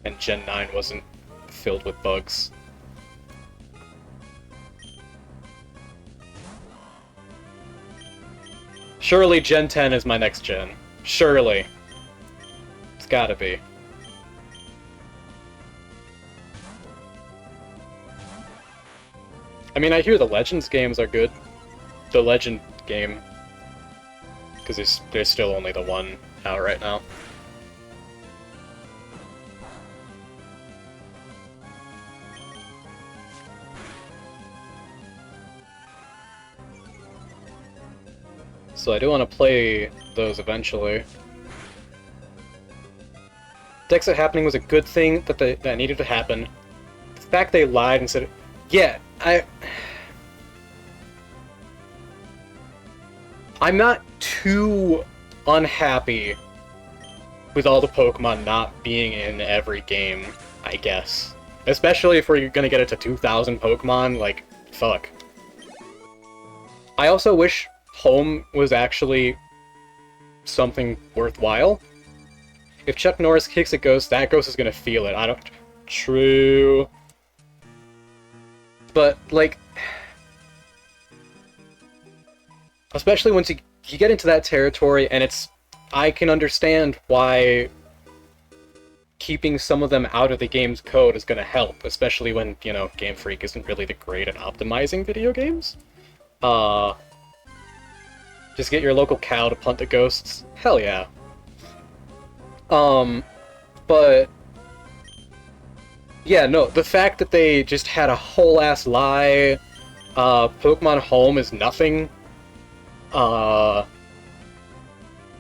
And Gen 9 wasn't filled with bugs. Surely Gen 10 is my next gen. Surely. It's gotta be. I mean, I hear the Legends games are good. The Legend game. Because there's still only the one out right now. So I do want to play those eventually. Dexa happening was a good thing that needed to happen. The fact they lied and said, yeah, I'm not too unhappy with all the Pokemon not being in every game, I guess. Especially if we're gonna get it to 2,000 Pokemon, like, fuck. I also wish Home was actually something worthwhile. If Chuck Norris kicks a ghost, that ghost is gonna feel it. True. But, like... Especially once you get into that territory, and I can understand why keeping some of them out of the game's code is gonna help, especially when, you know, Game Freak isn't really the great at optimizing video games. Just get your local cow to punt the ghosts. Hell yeah. But... yeah, no, the fact that they just had a whole-ass lie, Pokemon Home is nothing,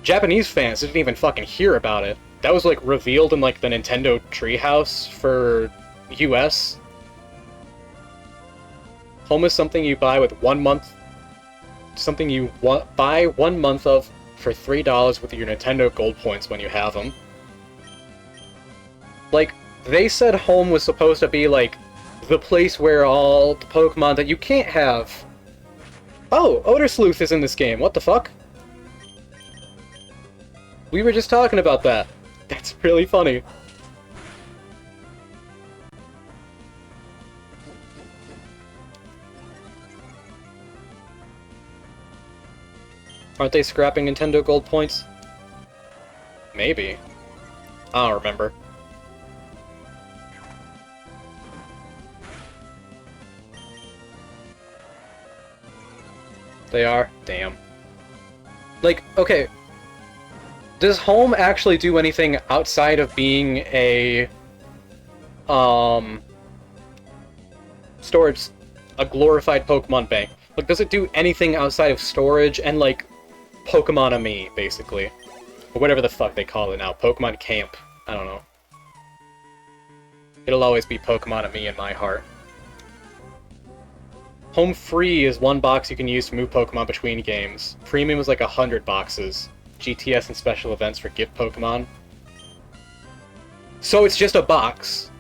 Japanese fans didn't even fucking hear about it. That was, like, revealed in, like, the Nintendo Treehouse for US. Home is something you buy with 1 month... something you buy 1 month of for $3 with your Nintendo Gold points when you have them. Like, they said Home was supposed to be, like, the place where all the Pokemon that you can't have... Oh, Odor Sleuth is in this game, what the fuck? We were just talking about that. That's really funny. Aren't they scrapping Nintendo Gold points? Maybe. I don't remember. They are? Damn. Like, okay. Does Home actually do anything outside of being a storage, a glorified Pokemon bank? Like, does it do anything outside of storage and, like, Pokemon-Ami, basically? Or whatever the fuck they call it now. Pokemon Camp. I don't know. It'll always be Pokemon-Ami in my heart. Home Free is 1 box you can use to move Pokemon between games. Premium is like 100 boxes. GTS and special events for gift Pokemon. So it's just a box.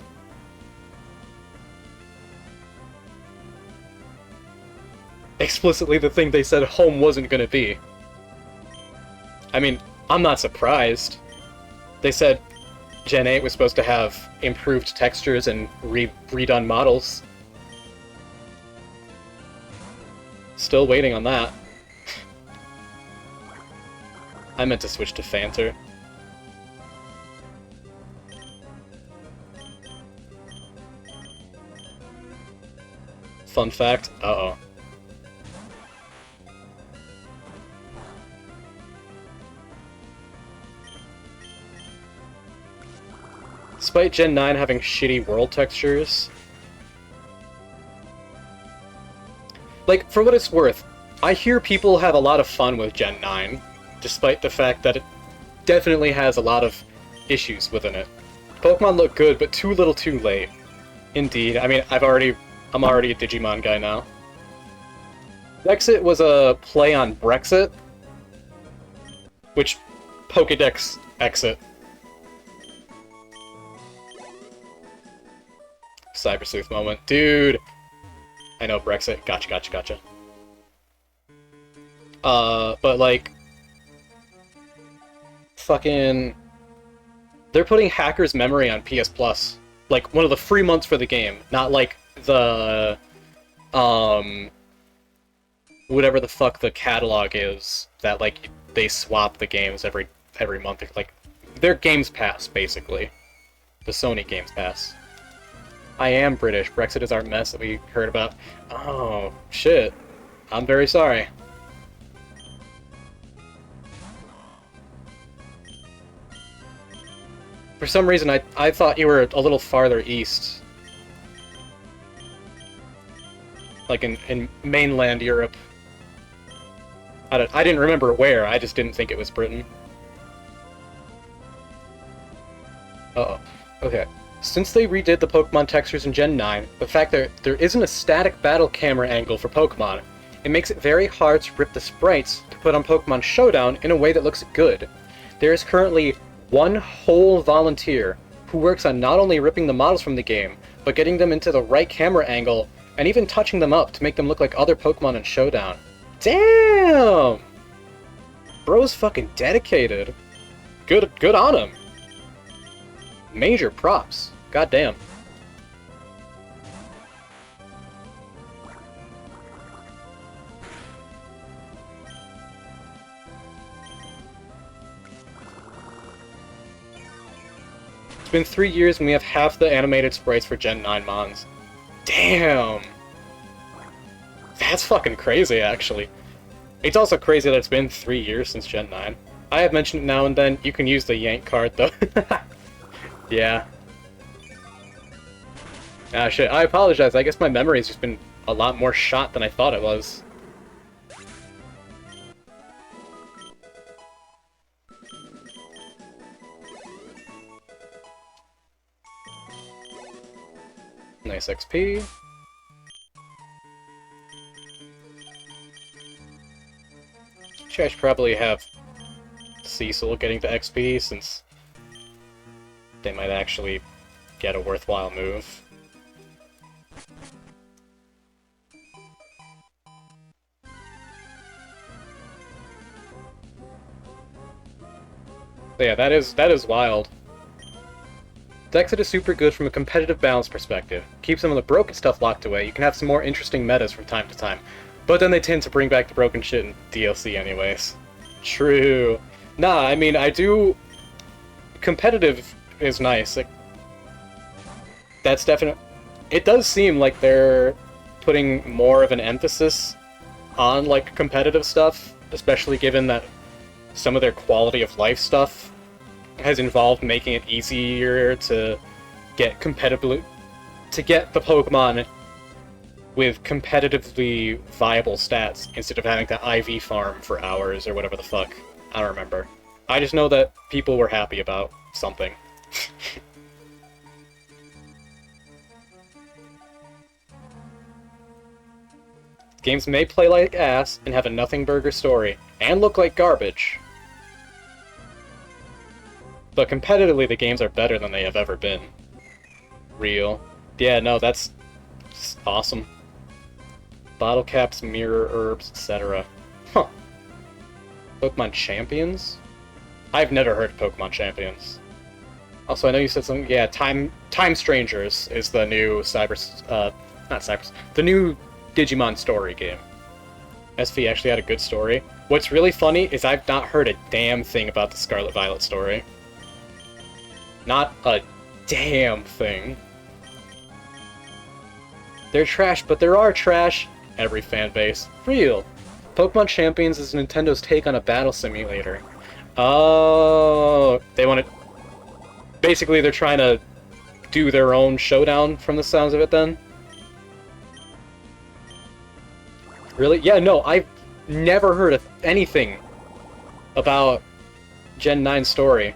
Explicitly the thing they said Home wasn't gonna be. I mean, I'm not surprised. They said Gen 8 was supposed to have improved textures and redone models. Still waiting on that. I meant to switch to Fanter. Fun fact, uh-oh. Despite Gen 9 having shitty world textures... Like, for what it's worth, I hear people have a lot of fun with Gen 9, despite the fact that it definitely has a lot of issues within it. Pokemon look good, but too little too late. Indeed. I mean, I'm already a Digimon guy now. Dexit was a play on Brexit, which Pokedex exit. Cyber Sleuth moment. Dude! I know, Brexit. Gotcha. But like... Fucking... They're putting Hacker's Memory on PS Plus. Like, one of the free months for the game. Not like the... Whatever the fuck the catalog is. That, like, they swap the games every month. Like, their Games Pass, basically. The Sony Games Pass. I am British. Brexit is our mess that we heard about. Oh, shit. I'm very sorry. For some reason, I thought you were a little farther east. Like in mainland Europe. I didn't remember where, I just didn't think it was Britain. Uh-oh. Okay. Since they redid the Pokemon textures in Gen 9, the fact that there isn't a static battle camera angle for Pokemon, it makes it very hard to rip the sprites to put on Pokemon Showdown in a way that looks good. There is currently one whole volunteer who works on not only ripping the models from the game, but getting them into the right camera angle, and even touching them up to make them look like other Pokemon in Showdown. Damn! Bro's fucking dedicated. Good on him. Major props. God damn. It's been 3 years and we have half the animated sprites for Gen 9 Mons. Damn! That's fucking crazy, actually. It's also crazy that it's been 3 years since Gen 9. I have mentioned it now and then. You can use the Yank card, though. Yeah. Ah, shit. I apologize. I guess my memory's just been a lot more shot than I thought it was. Nice XP. I should probably have Cecil getting the XP, since they might actually get a worthwhile move. But yeah, that is wild. Dexit is super good from a competitive balance perspective. Keep some of the broken stuff locked away. You can have some more interesting metas from time to time. But then they tend to bring back the broken shit in DLC anyways. True. Nah, I mean, I do... Competitive is nice. Like, that's definite. It does seem like they're putting more of an emphasis on, like, competitive stuff, especially given that some of their quality of life stuff has involved making it easier to get competitively to get the Pokemon with competitively viable stats instead of having to IV farm for hours or whatever the fuck. I don't remember. I just know that people were happy about something. Games may play like ass and have a nothing burger story, and look like garbage. But competitively, the games are better than they have ever been. Real. Yeah, no, that's awesome. Bottle caps, mirror herbs, etc. Huh. Pokemon Champions? I've never heard of Pokemon Champions. Also, I know you said something. Yeah, Time Strangers is the new the new Digimon story game. SV actually had a good story. What's really funny is I've not heard a damn thing about the Scarlet Violet story. Not a damn thing. They're trash, but there are trash. Every fan base. Real. Pokemon Champions is Nintendo's take on a battle simulator. Oh, they want to... Basically, they're trying to do their own showdown from the sounds of it, then? Really? Yeah, no, I've never heard of anything about Gen 9's story.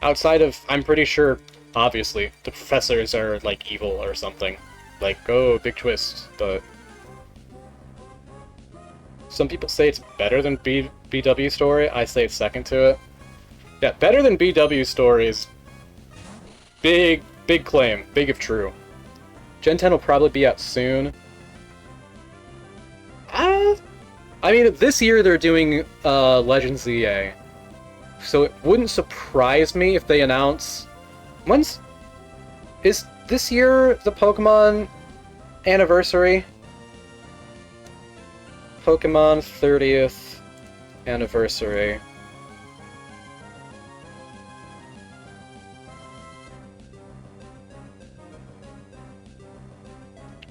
Outside of, I'm pretty sure, obviously, the professors are, like, evil or something. Like, oh, big twist, but... Some people say it's better than BW story, I say it's second to it. Yeah, better than BW story is... Big claim, big if true. Gen 10 will probably be out soon. I mean, this year they're doing, Legends EA. So it wouldn't surprise me if they announce... Is this year the Pokemon anniversary? Pokemon 30th anniversary.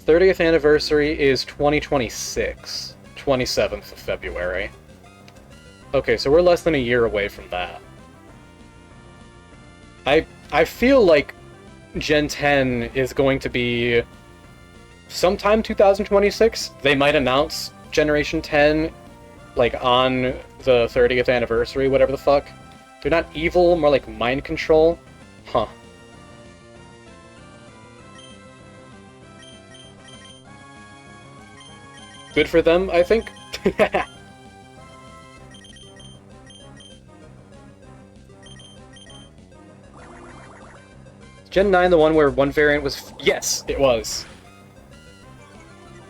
'30th anniversary is 2026, 27th of February. Okay, so we're less than a year away from that. I feel like Gen 10 is going to be sometime 2026. They might announce Generation 10, like, on the 30th anniversary, whatever the fuck. They're not evil, more like mind control. Huh. Good for them, I think. Gen 9 the one where one variant was... Yes, it was.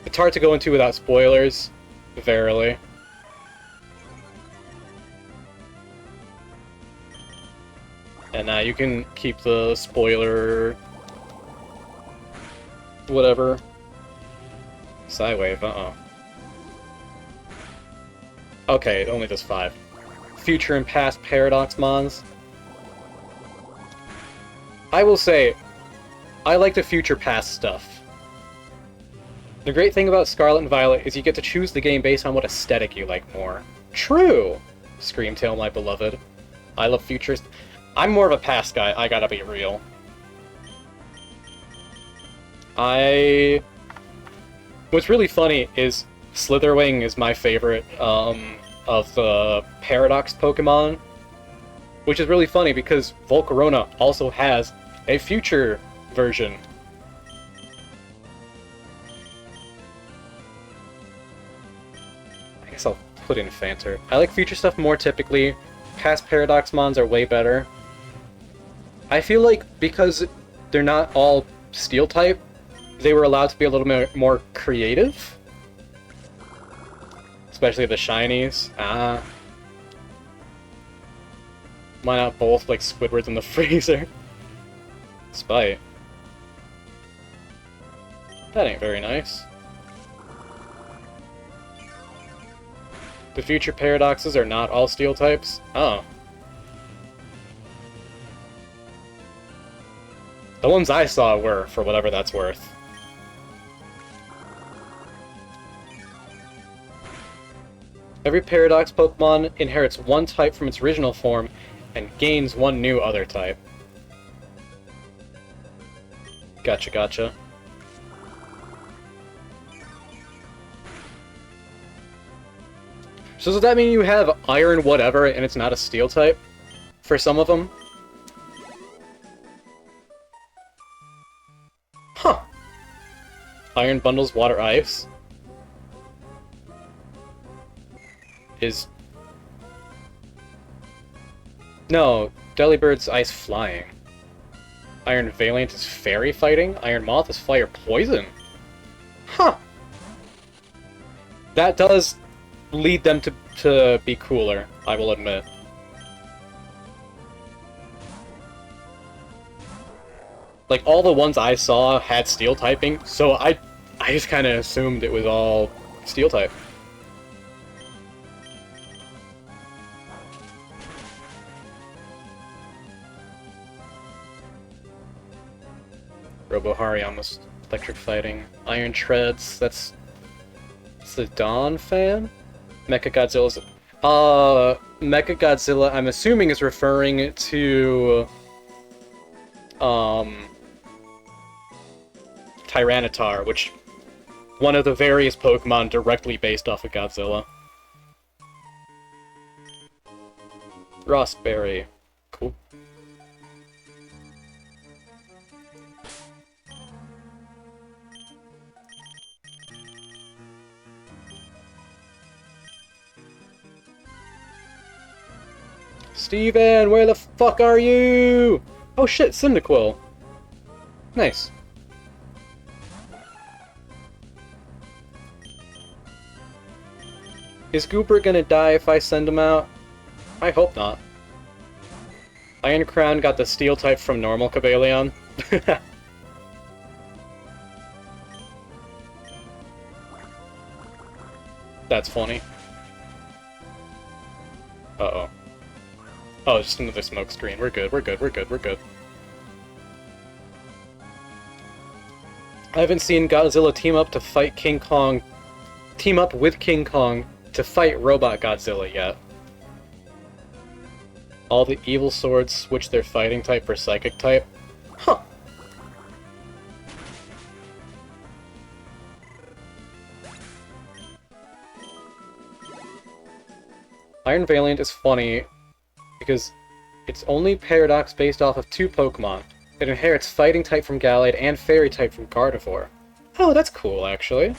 It's hard to go into without spoilers, verily. And you can keep the spoiler... whatever. Psywave, uh-oh. Okay, it only does 5. Future and past Paradox Mons. I will say, I like the future past stuff. The great thing about Scarlet and Violet is you get to choose the game based on what aesthetic you like more. True! Screamtail, my beloved. I love futures. I'm more of a past guy, I gotta be real. What's really funny is Slitherwing is my favorite of the Paradox Pokemon. Which is really funny because Volcarona also has a future version. I guess I'll put in Fanter. I like future stuff more typically. Past Paradox Mons are way better. I feel like because they're not all Steel type, they were allowed to be a little bit more creative. Especially the shinies. Why not both, like Squidward's in the freezer? Spite. That ain't very nice. The future paradoxes are not all Steel types? Oh. The ones I saw were, for whatever that's worth. Every Paradox Pokemon inherits one type from its original form and gains one new other type. Gotcha, gotcha. So does that mean you have Iron whatever and it's not a Steel type? For some of them? Huh. Iron Bundles Water Ice. Is... No, Delibird's Ice Flying. Iron Valiant is Fairy Fighting. Iron Moth is Fire Poison. Huh. That does lead them to be cooler, I will admit. Like, all the ones I saw had Steel typing, so I just kind of assumed it was all Steel type. Robo Hariyama's Electric Fighting. Iron Treads, that's the Dawn fan? Mechagodzilla's... Mechagodzilla, I'm assuming is referring to... Tyranitar, which... one of the various Pokemon directly based off of Godzilla. Rossberry. Cool. Steven, where the fuck are you? Oh shit, Cyndaquil. Nice. Is Gooper gonna die if I send him out? I hope not. Iron Crown got the Steel type from normal Cobalion. That's funny. Uh-oh. Oh, just another smoke screen. We're good, we're good, we're good, we're good. I haven't seen Godzilla team up to fight King Kong... team up with King Kong to fight Robot Godzilla yet. All the evil swords switch their fighting type for psychic type. Huh. Iron Valiant is funny because it's only Paradox based off of two Pokemon. It inherits fighting type from Gallade and fairy type from Gardevoir. Oh, that's cool, actually.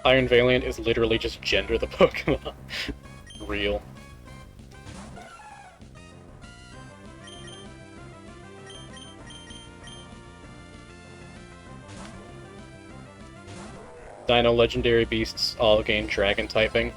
Iron Valiant is literally just gender the Pokemon. Real. Dino Legendary Beasts all gain Dragon typing.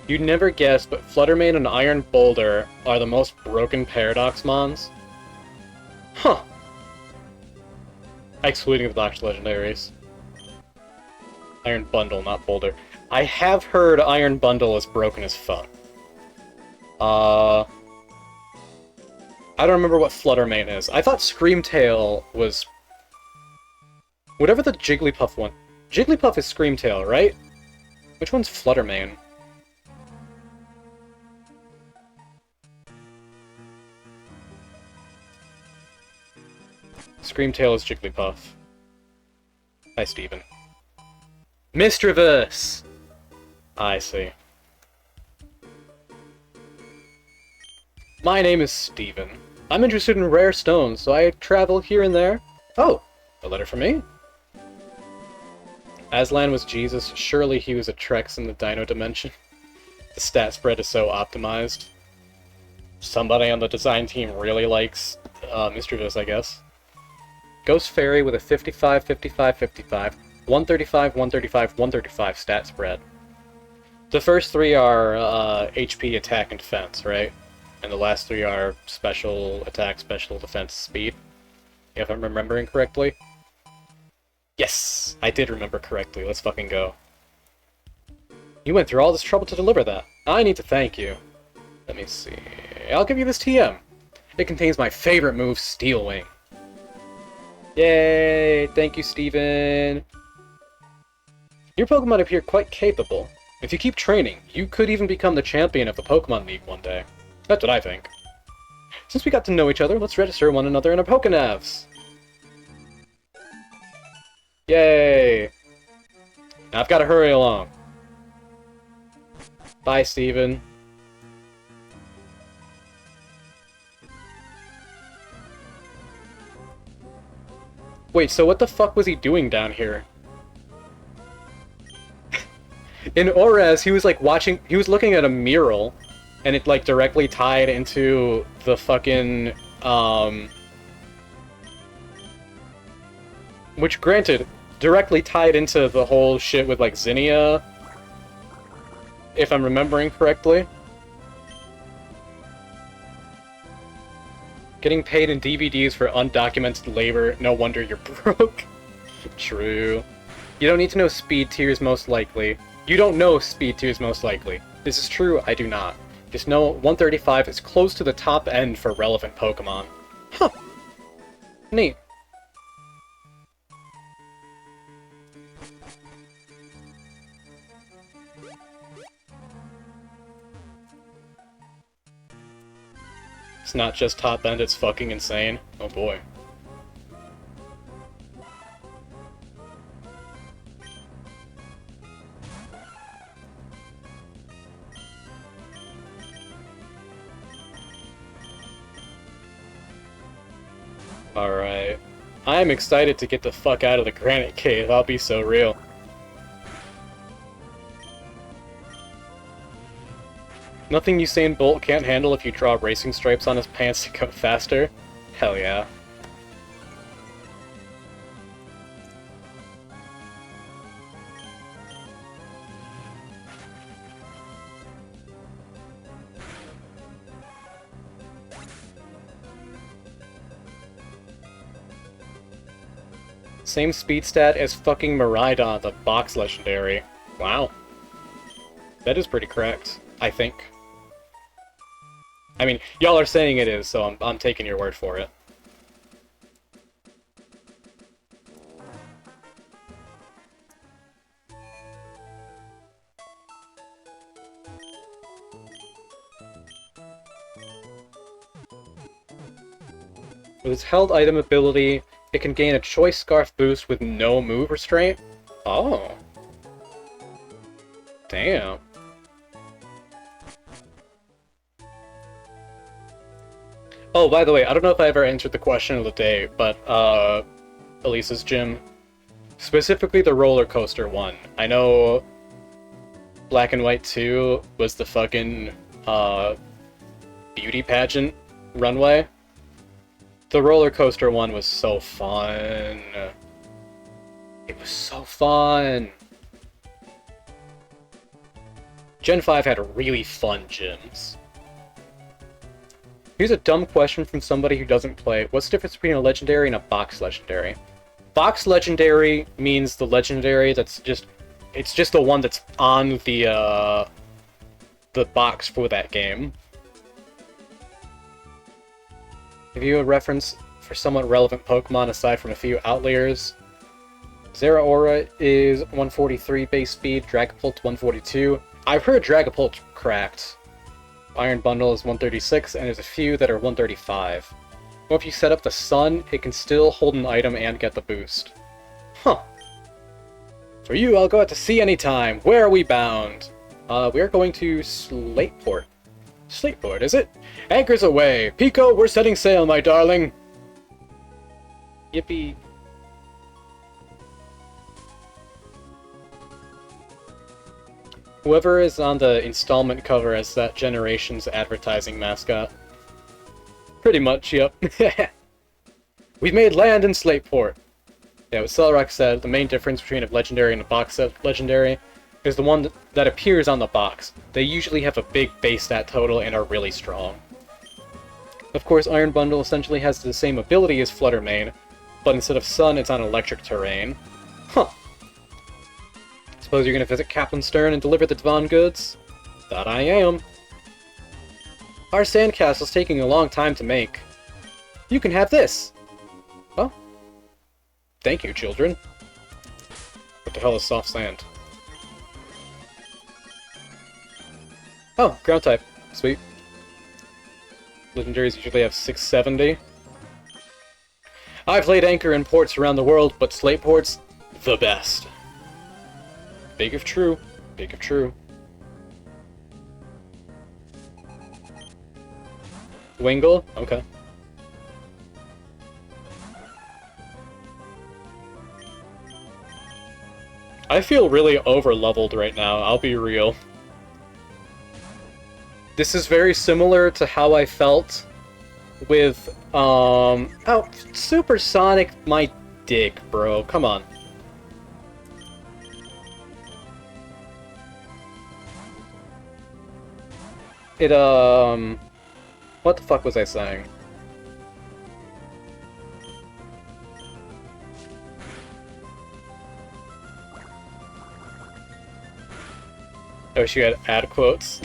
You'd never guess, but Fluttermane and Iron Boulder are the most broken Paradox Mons. Huh. Excluding the Dark Legendaries. Iron Bundle, not Boulder. I have heard Iron Bundle is broken as fuck. I don't remember what Fluttermane is. I thought Screamtail was... whatever the Jigglypuff one... Jigglypuff is Screamtail, right? Which one's Fluttermane? Screamtail is Jigglypuff. Hi, Steven. Mistriverse! I see. My name is Steven. I'm interested in rare stones, so I travel here and there. Oh, a letter from me? Aslan was Jesus. Surely he was a Trex in the Dino dimension. The stat spread is so optimized. Somebody on the design team really likes Mistriverse, I guess. Ghost Fairy with a 55, 55, 55, 135, 135, 135 stat spread. The first three are HP, attack, and defense, right? And the last three are special attack, special defense, speed. If I'm remembering correctly. Yes! I did remember correctly. Let's fucking go. You went through all this trouble to deliver that. I need to thank you. Let me see. I'll give you this TM. It contains my favorite move, Steel Wing. Yay! Thank you, Steven. Your Pokemon appear quite capable. If you keep training, you could even become the champion of the Pokemon League one day. That's what I think. Since we got to know each other, let's register one another in our Pokénavs. Yay! Now I've got to hurry along. Bye, Steven. Wait, so what the fuck was he doing down here? In Orez, he was like he was looking at a mural, and it like directly tied into the fucking, which granted, directly tied into the whole shit with like Zinnia, if I'm remembering correctly. Getting paid in DVDs for undocumented labor, no wonder you're broke. True. You don't need to know speed tiers most likely. You don't know speed tiers most likely. This is true, I do not. Just know 135 is close to the top end for relevant Pokemon. Huh. Neat. It's not just top end, it's fucking insane. Oh boy. Alright. I'm excited to get the fuck out of the Granite Cave, I'll be so real. Nothing Usain Bolt can't handle if you draw racing stripes on his pants to go faster? Hell yeah. Same speed stat as fucking Miraidon, the box legendary. Wow. That is pretty correct, I think. I mean, y'all are saying it is, so I'm taking your word for it. With its held item ability, it can gain a Choice Scarf boost with no move restraint? Oh. Damn. Oh, by the way, I don't know if I ever answered the question of the day, but, Elisa's gym. Specifically the roller coaster one. I know Black and White 2 was the fucking, beauty pageant runway. The roller coaster one was so fun. It was so fun. Gen 5 had really fun gyms. Here's a dumb question from somebody who doesn't play. What's the difference between a legendary and a box legendary? Box legendary means the legendary that's just... It's just the one that's on the box for that game. Give you a reference for somewhat relevant Pokemon aside from a few outliers. Zeraora is 143 base speed, Dragapult 142. I've heard Dragapult cracked. Iron Bundle is 136, and there's a few that are 135. Well, if you set up the Sun, it can still hold an item and get the boost. Huh. For you, I'll go out to sea anytime. Where are we bound? We are going to Slateport. Slateport, is it? Anchors away! Pico, we're setting sail, my darling! Yippee. Whoever is on the installment cover as that generation's advertising mascot. Pretty much, yep. We've made land in Slateport. Yeah, what Cellrock said, the main difference between a legendary and a box set legendary is the one that appears on the box. They usually have a big base stat total and are really strong. Of course, Iron Bundle essentially has the same ability as Flutter Mane, but instead of sun, it's on electric terrain. Huh. Suppose you're gonna visit Captain Stern and deliver the Devon goods? That I am. Our sandcastle's taking a long time to make. You can have this! Oh. Thank you, children. What the hell is soft sand? Oh, ground type. Sweet. Legendaries usually have 670. I've laid anchor in ports around the world, but slate ports, the best. Big if true. Big if true. Wingle? Okay. I feel really over-leveled right now, I'll be real. This is very similar to how I felt with, oh, Supersonic, my dick, bro, come on. It, what the fuck was I saying? I wish you had ad quotes.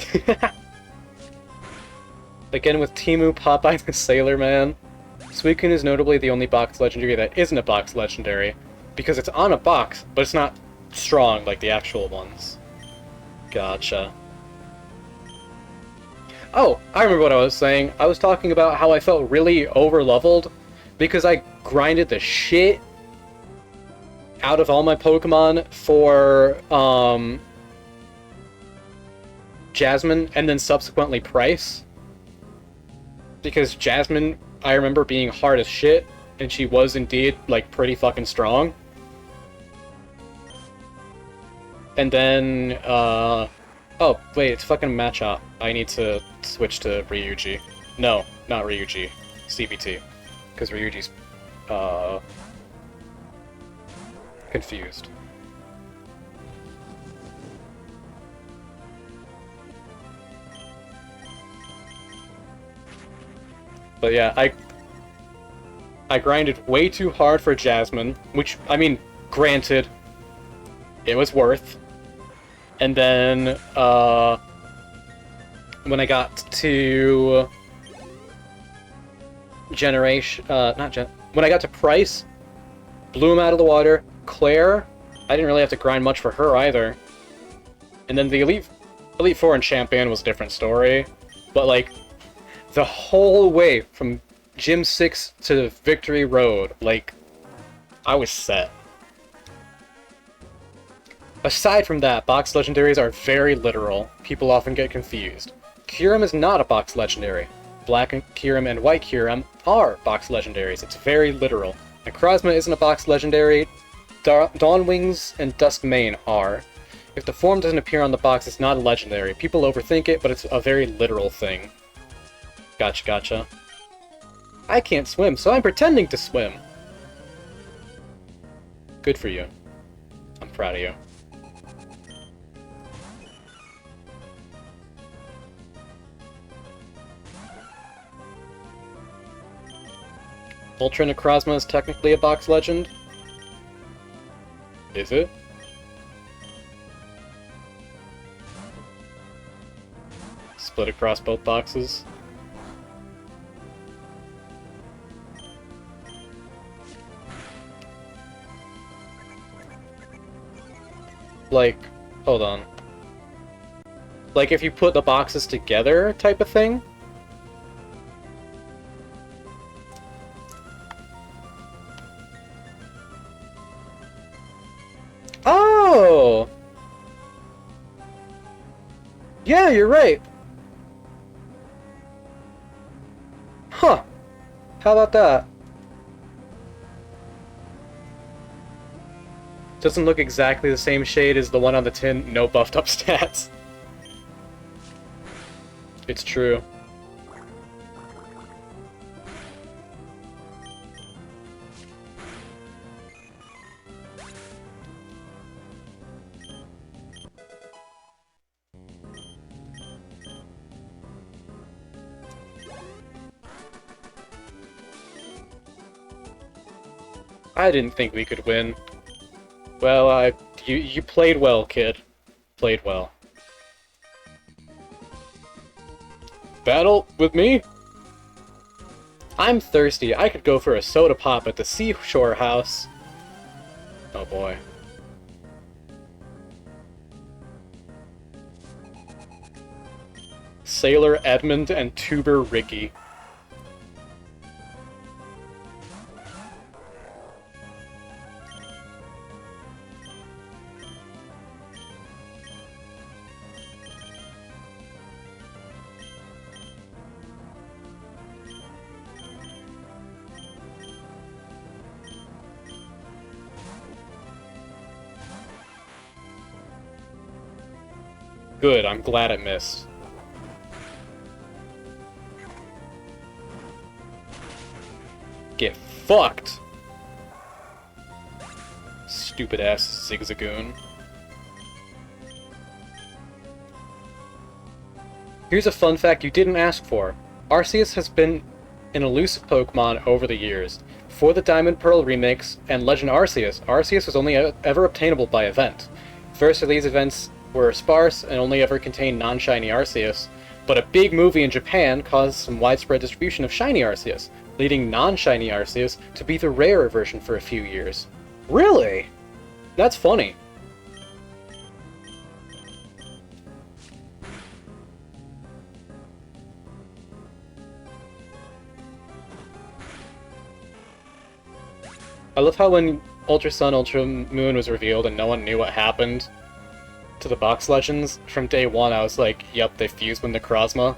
Again with Timu, Popeye the Sailor Man. Suicune is notably the only box legendary that isn't a box legendary, because it's on a box, but it's not strong like the actual ones. Gotcha. Oh, I remember what I was saying. I was talking about how I felt really over-leveled because I grinded the shit out of all my Pokemon for, Jasmine, and then subsequently Price. Because Jasmine, I remember being hard as shit, and she was indeed, like, pretty fucking strong. And then, oh, wait, it's fucking Machop. I need to switch to Ryuji. No, not Ryuji. CBT. Because Ryuji's, confused. But yeah, I grinded way too hard for Jasmine, which, I mean, granted, it was worth. And then, when I got to when I got to Price, blew him out of the water. Claire, I didn't really have to grind much for her either. And then the Elite Four and Champion was a different story, but like, the whole way from Gym 6 to Victory Road, like, I was set. Aside from that, box legendaries are very literal. People often get confused. Kyurem is not a box legendary. Black Kyurem and White Kyurem are box legendaries. It's very literal. Necrozma isn't a box legendary. Dawnwings and Duskmane are. If the form doesn't appear on the box, it's not a legendary. People overthink it, but it's a very literal thing. Gotcha, gotcha. I can't swim, so I'm pretending to swim. Good for you. I'm proud of you. Ultra Necrozma is technically a box legend. Is it? Split across both boxes. Like, hold on. Like if you put the boxes together type of thing? Oh! Yeah, you're right. Huh. How about that? Doesn't look exactly the same shade as the one on the tin, no buffed up stats. It's true. I didn't think we could win. Well, you played well, kid. Played well. Battle with me? I'm thirsty. I could go for a soda pop at the Seashore House. Oh boy. Sailor Edmund and Tuber Ricky. Good, I'm glad it missed. Get fucked! Stupid ass Zigzagoon. Here's a fun fact you didn't ask for. Arceus has been an elusive Pokemon over the years. Before the Diamond Pearl remakes and Legend Arceus, Arceus was only ever obtainable by event. First of these events were sparse and only ever contained non-shiny Arceus, but a big movie in Japan caused some widespread distribution of shiny Arceus, leading non-shiny Arceus to be the rarer version for a few years. Really? That's funny. I love how when Ultra Sun, Ultra Moon was revealed and no one knew what happened to the box legends, from day one I was like, yep, they fused with Necrozma.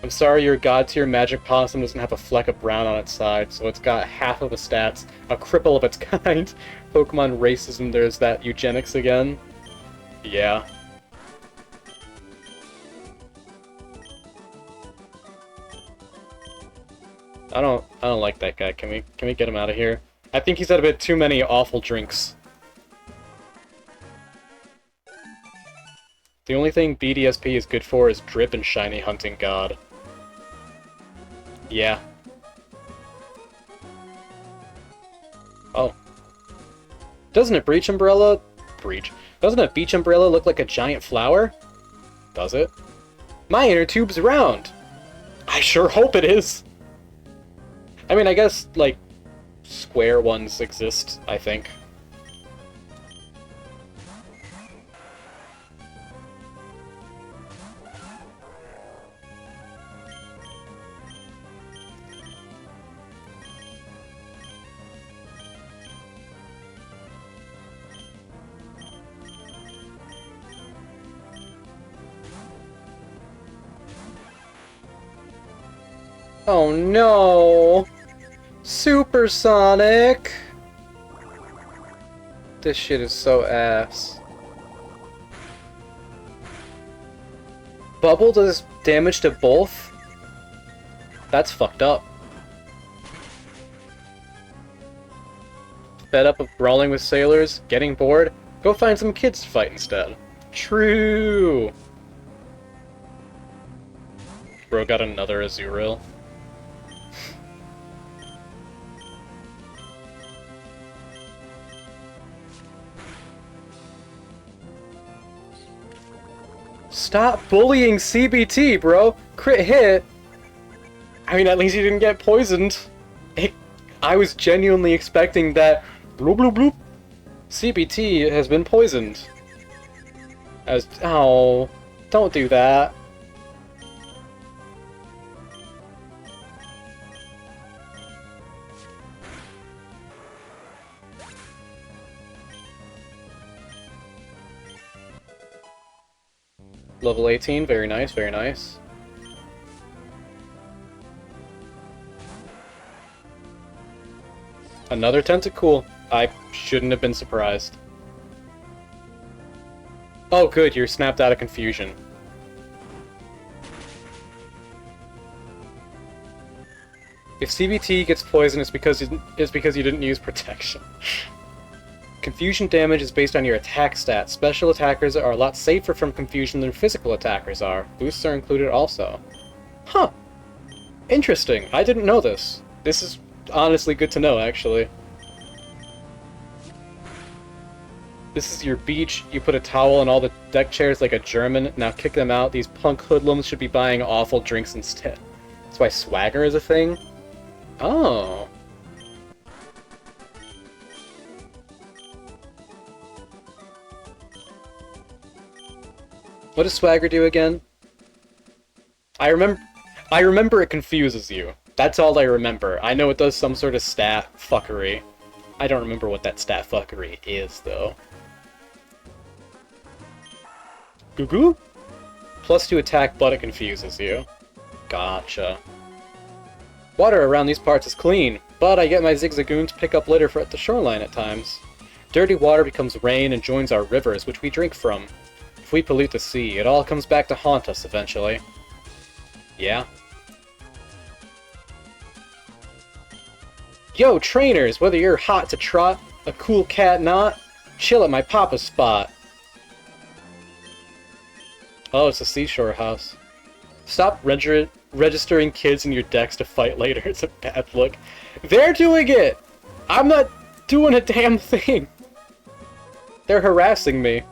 I'm sorry, your god tier magic possum doesn't have a fleck of brown on its side, so it's got half of the stats, a cripple of its kind. Pokemon racism, there's that eugenics again. Yeah. I don't like that guy. Can we get him out of here? I think he's had a bit too many awful drinks. The only thing BDSP is good for is Drip and Shiny Hunting God. Yeah. Oh. Doesn't it Breach Umbrella? Doesn't a Beach Umbrella look like a giant flower? Does it? My inner tube's round! I sure hope it is! I mean, I guess, like, square ones exist, I think. Oh no! Supersonic! This shit is so ass. Bubble does damage to both? That's fucked up. Fed up of brawling with sailors? Getting bored? Go find some kids to fight instead. True! Bro got another Azurill. Stop bullying CBT, bro! Crit hit! I mean, at least he didn't get poisoned. I was genuinely expecting that bloop bloop bloop. CBT has been poisoned. Oh, don't do that. Level 18, very nice, very nice. Another Tentacool. I shouldn't have been surprised. Oh good, you're snapped out of confusion. If CBT gets poisoned, it's because you didn't use protection. Confusion damage is based on your attack stats. Special attackers are a lot safer from confusion than physical attackers are. Boosts are included also. Huh. Interesting. I didn't know this. This is honestly good to know, actually. This is your beach. You put a towel on all the deck chairs like a German. Now kick them out. These punk hoodlums should be buying awful drinks instead. That's why swagger is a thing? Oh. What does swagger do again? I remember it confuses you. That's all I remember. I know it does some sort of stat fuckery. I don't remember what that stat fuckery is, though. Goo-goo? +2 attack, but it confuses you. Gotcha. Water around these parts is clean, but I get my zigzagoons to pick up litter at the shoreline at times. Dirty water becomes rain and joins our rivers, which we drink from. If we pollute the sea, it all comes back to haunt us eventually. Yeah? Yo, trainers! Whether you're hot to trot, a cool cat not, chill at my papa's spot. Oh, it's a seashore house. Stop registering kids in your decks to fight later. It's a bad look. They're doing it! I'm not doing a damn thing! They're harassing me.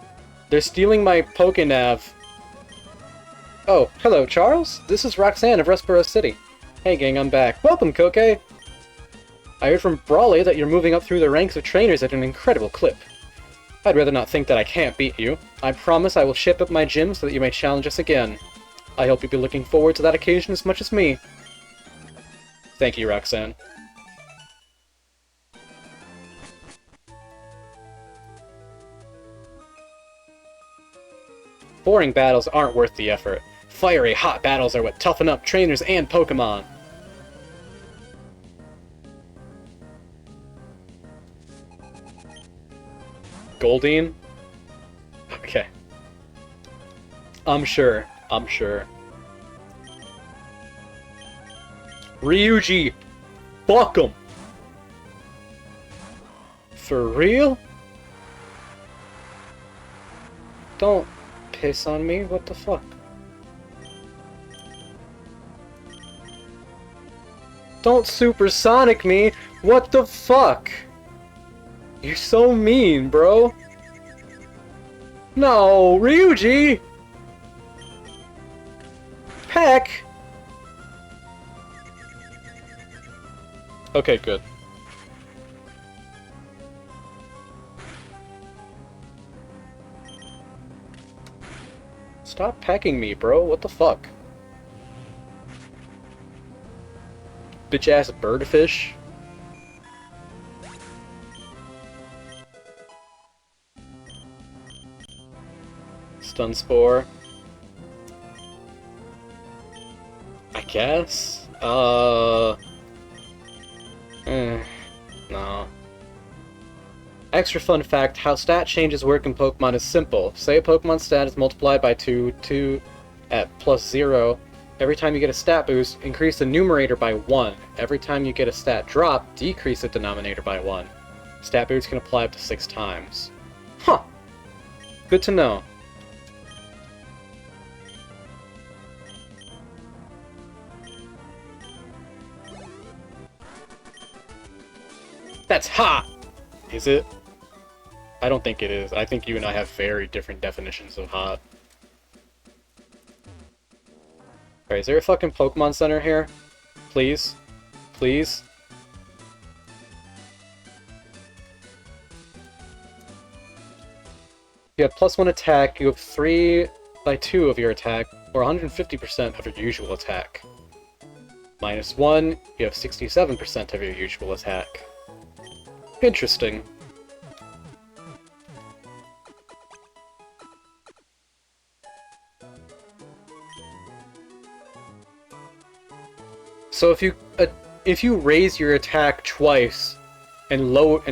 They're stealing my Pokénav. Oh, hello, Charles? This is Roxanne of Rustboro City. Hey, gang, I'm back. Welcome, Koke! I heard from Brawley that you're moving up through the ranks of trainers at an incredible clip. I'd rather not think that I can't beat you. I promise I will ship up my gym so that you may challenge us again. I hope you'll be looking forward to that occasion as much as me. Thank you, Roxanne. Boring battles aren't worth the effort. Fiery, hot battles are what toughen up trainers and Pokemon. Goldeen? Okay. I'm sure. Ryuji! Fuck him! For real? Don't piss on me, what the fuck? Don't supersonic me! What the fuck? You're so mean, bro. No, Ryuji! Peck! Okay, good. Stop pecking me, bro. What the fuck? Bitch-ass birdfish. Stun Spore. I guess? No. Extra fun fact, how stat changes work in Pokemon is simple. Say a Pokemon stat is multiplied by 2 at +0. Every time you get a stat boost, increase the numerator by 1. Every time you get a stat drop, decrease the denominator by 1. Stat boosts can apply up to 6 times. Huh! Good to know. That's hot! Is it? I don't think it is. I think you and I have very different definitions of hot. Alright, is there a fucking Pokemon Center here? Please? Please? You have +1 attack, you have 3 by 2 of your attack, or 150% of your usual attack. -1, you have 67% of your usual attack. Interesting. So if you raise your attack twice and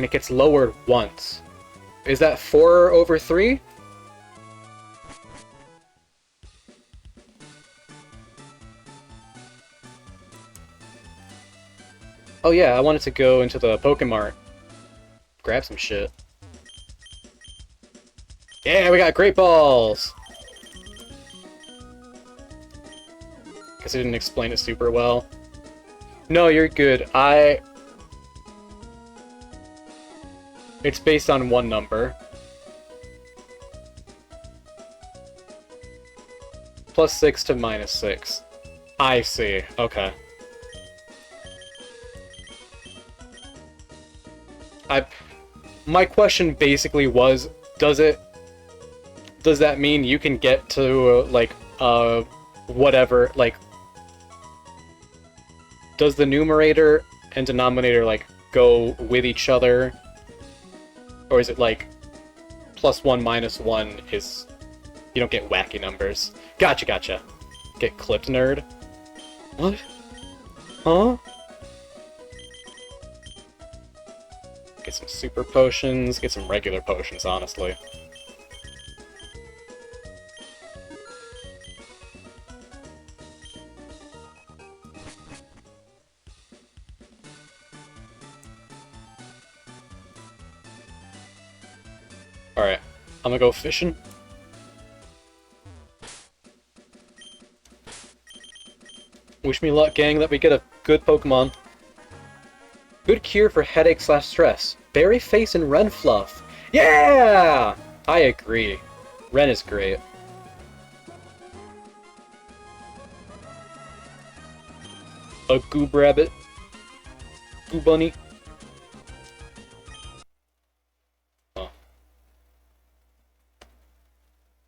it gets lowered once, is that 4/3? Oh yeah, I wanted to go into the Pokemart. Grab some shit. Yeah, we got Great Balls! Guess I didn't explain it super well. No, you're good. It's based on one number. +6 to -6. I see. Okay. My question basically was, does that mean you can get to, like, whatever, like, does the numerator and denominator, like, go with each other? Or is it, like, +1 -1 is... You don't get wacky numbers. Gotcha, gotcha. Get clipped, nerd. What? Huh? Get some super potions, get some regular potions, honestly. Alright, I'm gonna go fishing. Wish me luck, gang, that we get a good Pokemon. Good cure for headache/stress. Berry Face and Ren Fluff. Yeah! I agree. Ren is great. A Goob Rabbit. Goob Bunny. Oh.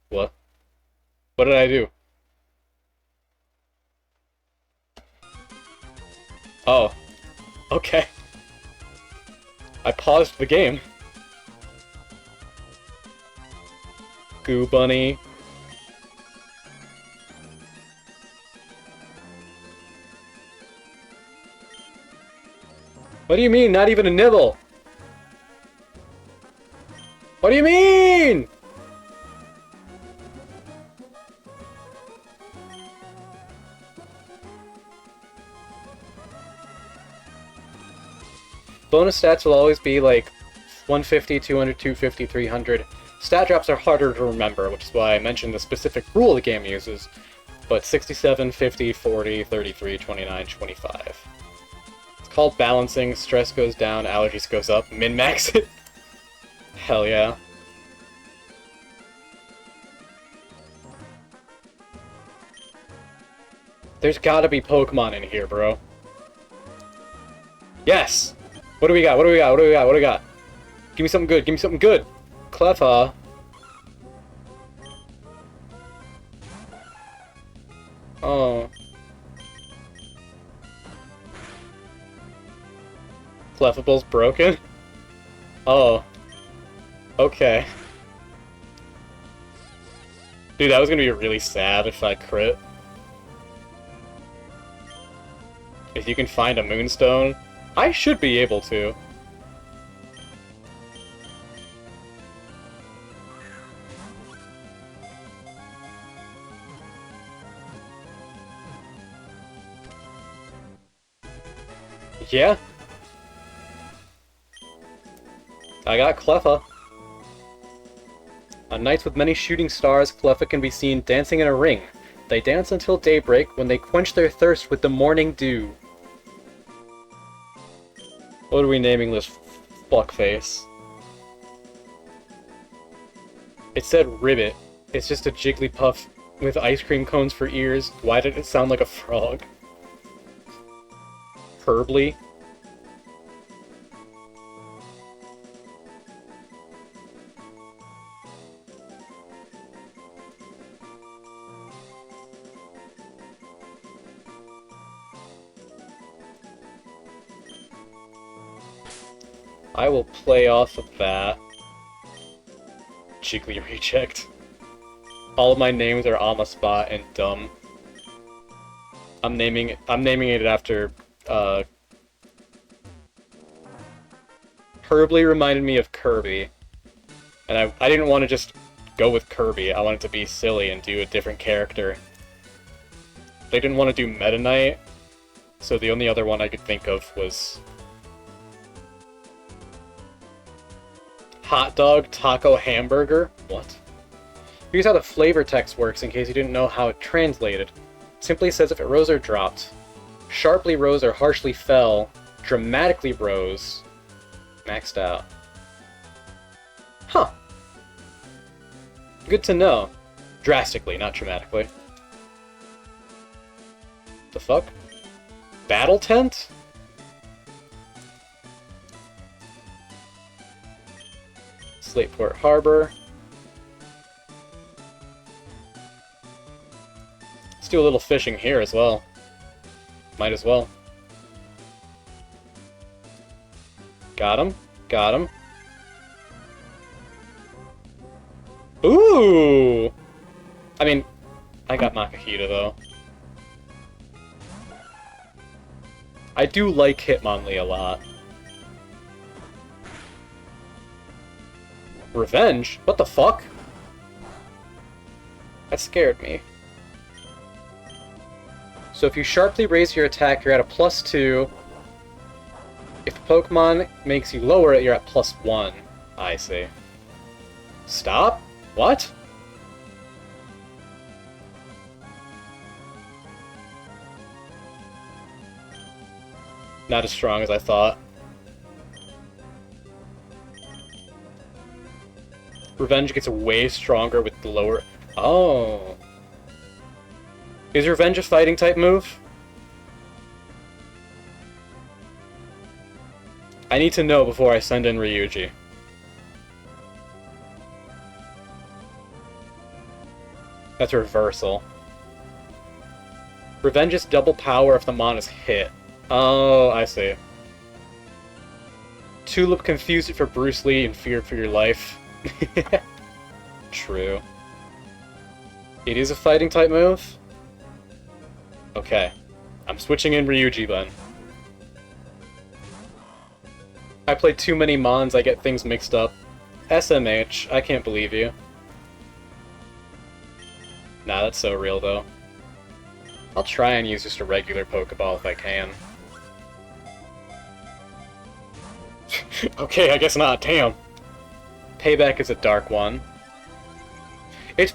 What? What did I do? Oh. Okay. I paused the game. Goo Bunny. What do you mean, not even a nibble? What do you mean? Bonus stats will always be like 150, 200, 250, 300. Stat drops are harder to remember, which is why I mentioned the specific rule the game uses. But 67, 50, 40, 33, 29, 25. It's called balancing. Stress goes down, allergies goes up. Min-max it. Hell yeah. There's gotta be Pokemon in here, bro. Yes! What do we got? What do we got? What do we got? What do we got? Give me something good. Give me something good. Cleffa. Oh. Cleffable's broken? Oh. Okay. Dude, that was gonna be really sad if I crit. If you can find a Moonstone, I should be able to. Yeah. I got Cleffa. On nights with many shooting stars, Cleffa can be seen dancing in a ring. They dance until daybreak when they quench their thirst with the morning dew. What are we naming this fuckface? It said Ribbit. It's just a Jigglypuff with ice cream cones for ears. Why did it sound like a frog? Herbly? I will play off of that. Jiggly reject. All of my names are on the spot and dumb. I'm naming it after Herbly reminded me of Kirby. And I didn't want to just go with Kirby. I wanted to be silly and do a different character. They didn't want to do Meta Knight, so the only other one I could think of was Hot Dog Taco Hamburger? What? Here's how the flavor text works in case you didn't know how it translated. It simply says if it rose or dropped. Sharply rose or harshly fell. Dramatically rose. Maxed out. Huh. Good to know. Drastically, not dramatically. The fuck? Battle tent? Slateport Harbor. Let's do a little fishing here as well. Might as well. Got him. Got him. Ooh! I mean, I got Makahita, though. I do like Hitmonlee a lot. Revenge? What the fuck? That scared me. So if you sharply raise your attack, you're at a +2. If the Pokemon makes you lower it, you're at +1. I see. Stop? What? Not as strong as I thought. Revenge gets way stronger with the lower... Oh. Is Revenge a fighting type move? I need to know before I send in Ryuji. That's reversal. Revenge is double power if the mon is hit. Oh, I see. Tulip confused it for Bruce Lee and feared for your life. True. It is a fighting type move? Okay. I'm switching in Ryuji then. I play too many mons, I get things mixed up. SMH, I can't believe you. Nah, that's so real though. I'll try and use just a regular Pokeball if I can. Okay, I guess not, damn. Payback is a dark one. It's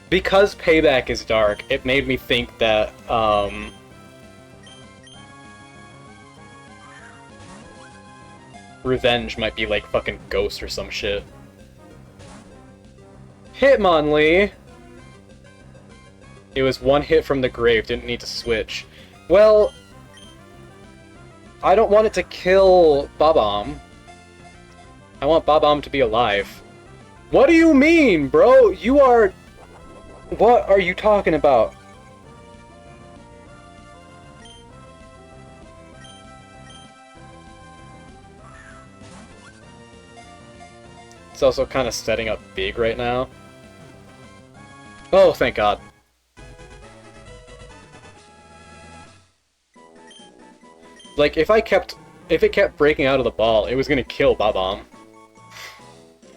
because Payback is dark, it made me think that, Revenge might be like fucking Ghost or some shit. Hitmonlee! It was one hit from the grave, didn't need to switch. Well, I don't want it to kill Bob-omb. I want Bob-omb to be alive. What do you mean, bro? You are... What are you talking about? It's also kind of setting up big right now. Oh, thank God. Like, if it kept breaking out of the ball, it was gonna kill Bob-omb.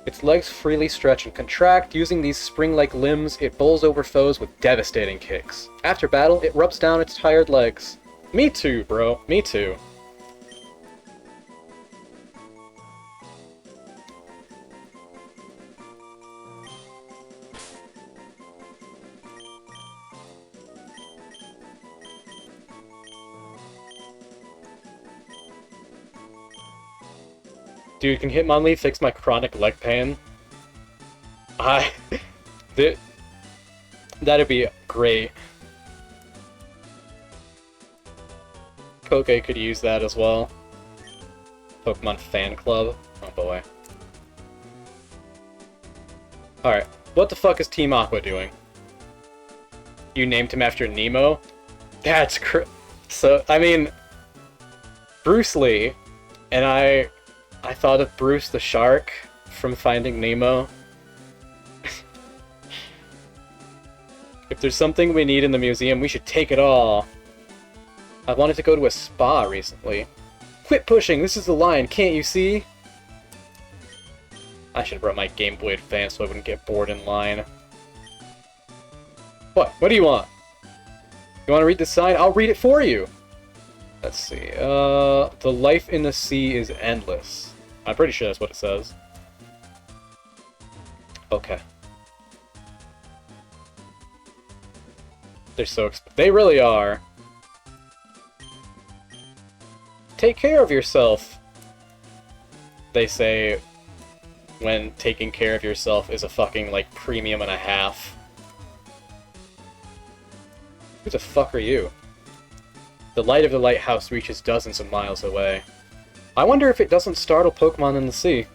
Its legs freely stretch and contract. Using these spring-like limbs, it bowls over foes with devastating kicks. After battle, it rubs down its tired legs. Me too, bro. Me too. Dude, can Hitmonlee fix my chronic leg pain? That'd be great. Koke could use that as well. Pokemon Fan Club. Oh boy. Alright, what the fuck is Team Aqua doing? You named him after Nemo? That's so, I mean... Bruce Lee, and I thought of Bruce the Shark from Finding Nemo. If there's something we need in the museum, we should take it all. I wanted to go to a spa recently. Quit pushing! This is the line, can't you see? I should have brought my Game Boy Advance so I wouldn't get bored in line. What? What do you want? You want to read the sign? I'll read it for you! Let's see. The life in the sea is endless. I'm pretty sure that's what it says. Okay. They're so they really are. Take care of yourself, they say when taking care of yourself is a fucking, like, premium and a half. Who the fuck are you? The light of the lighthouse reaches dozens of miles away. I wonder if it doesn't startle Pokemon in the sea.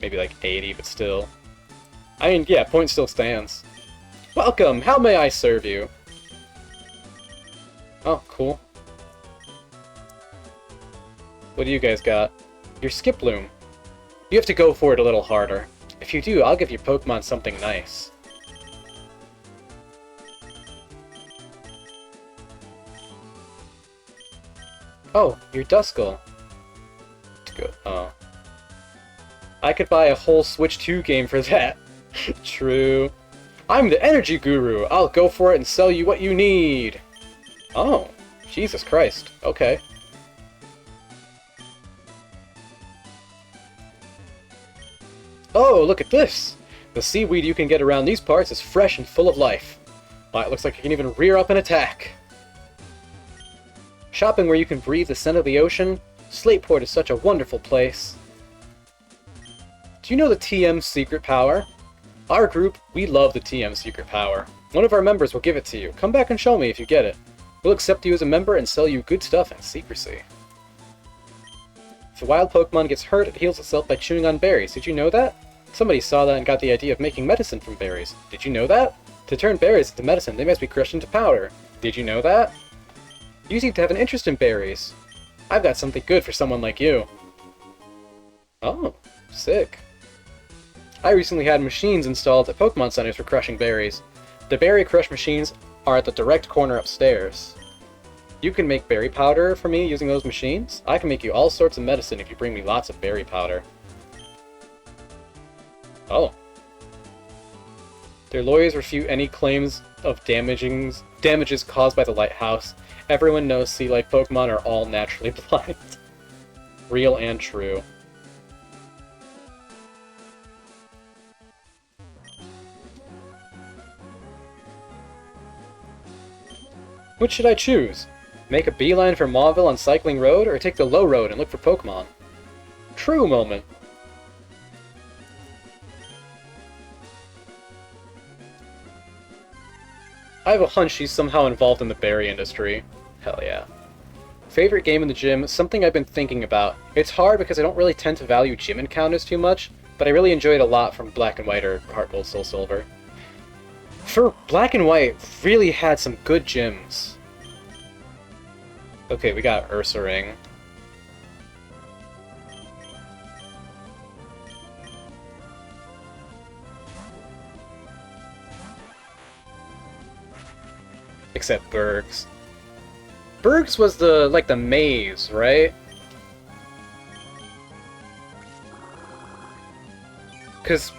Maybe like 80, but still. I mean, yeah, point still stands. Welcome! How may I serve you? Oh, cool. What do you guys got? Your Skiploom. You have to go for it a little harder. If you do, I'll give your Pokemon something nice. Oh, your Duskull. Oh. I could buy a whole Switch 2 game for that. True. I'm the Energy Guru. I'll go for it and sell you what you need. Oh, Jesus Christ. Okay. Oh, look at this! The seaweed you can get around these parts is fresh and full of life. Wow, it looks like it can even rear up and attack. Shopping where you can breathe the scent of the ocean? Slateport is such a wonderful place. Do you know the TM secret power? Our group, we love the TM secret power. One of our members will give it to you. Come back and show me if you get it. We'll accept you as a member and sell you good stuff in secrecy. If a wild Pokemon gets hurt, it heals itself by chewing on berries. Did you know that? Somebody saw that and got the idea of making medicine from berries. Did you know that? To turn berries into medicine, they must be crushed into powder. Did you know that? You seem to have an interest in berries. I've got something good for someone like you. Oh, sick. I recently had machines installed at Pokemon Centers for crushing berries. The berry crush machines are at the direct corner upstairs. You can make berry powder for me using those machines? I can make you all sorts of medicine if you bring me lots of berry powder. Oh. Their lawyers refute any claims of damages caused by the lighthouse. Everyone knows sea life Pokemon are all naturally blind. Real and true. Which should I choose? Make a beeline for Mauville on Cycling Road, or take the low road and look for Pokemon? True moment. I have a hunch she's somehow involved in the berry industry. Hell yeah. Favorite game in the gym? Something I've been thinking about. It's hard because I don't really tend to value gym encounters too much, but I really enjoy it a lot from Black and White or Heart Gold, Soul Silver. For Black and White, really had some good gyms. Okay, we got Ursaring. Except Berg's. Berg's was the, like, the maze, right? Because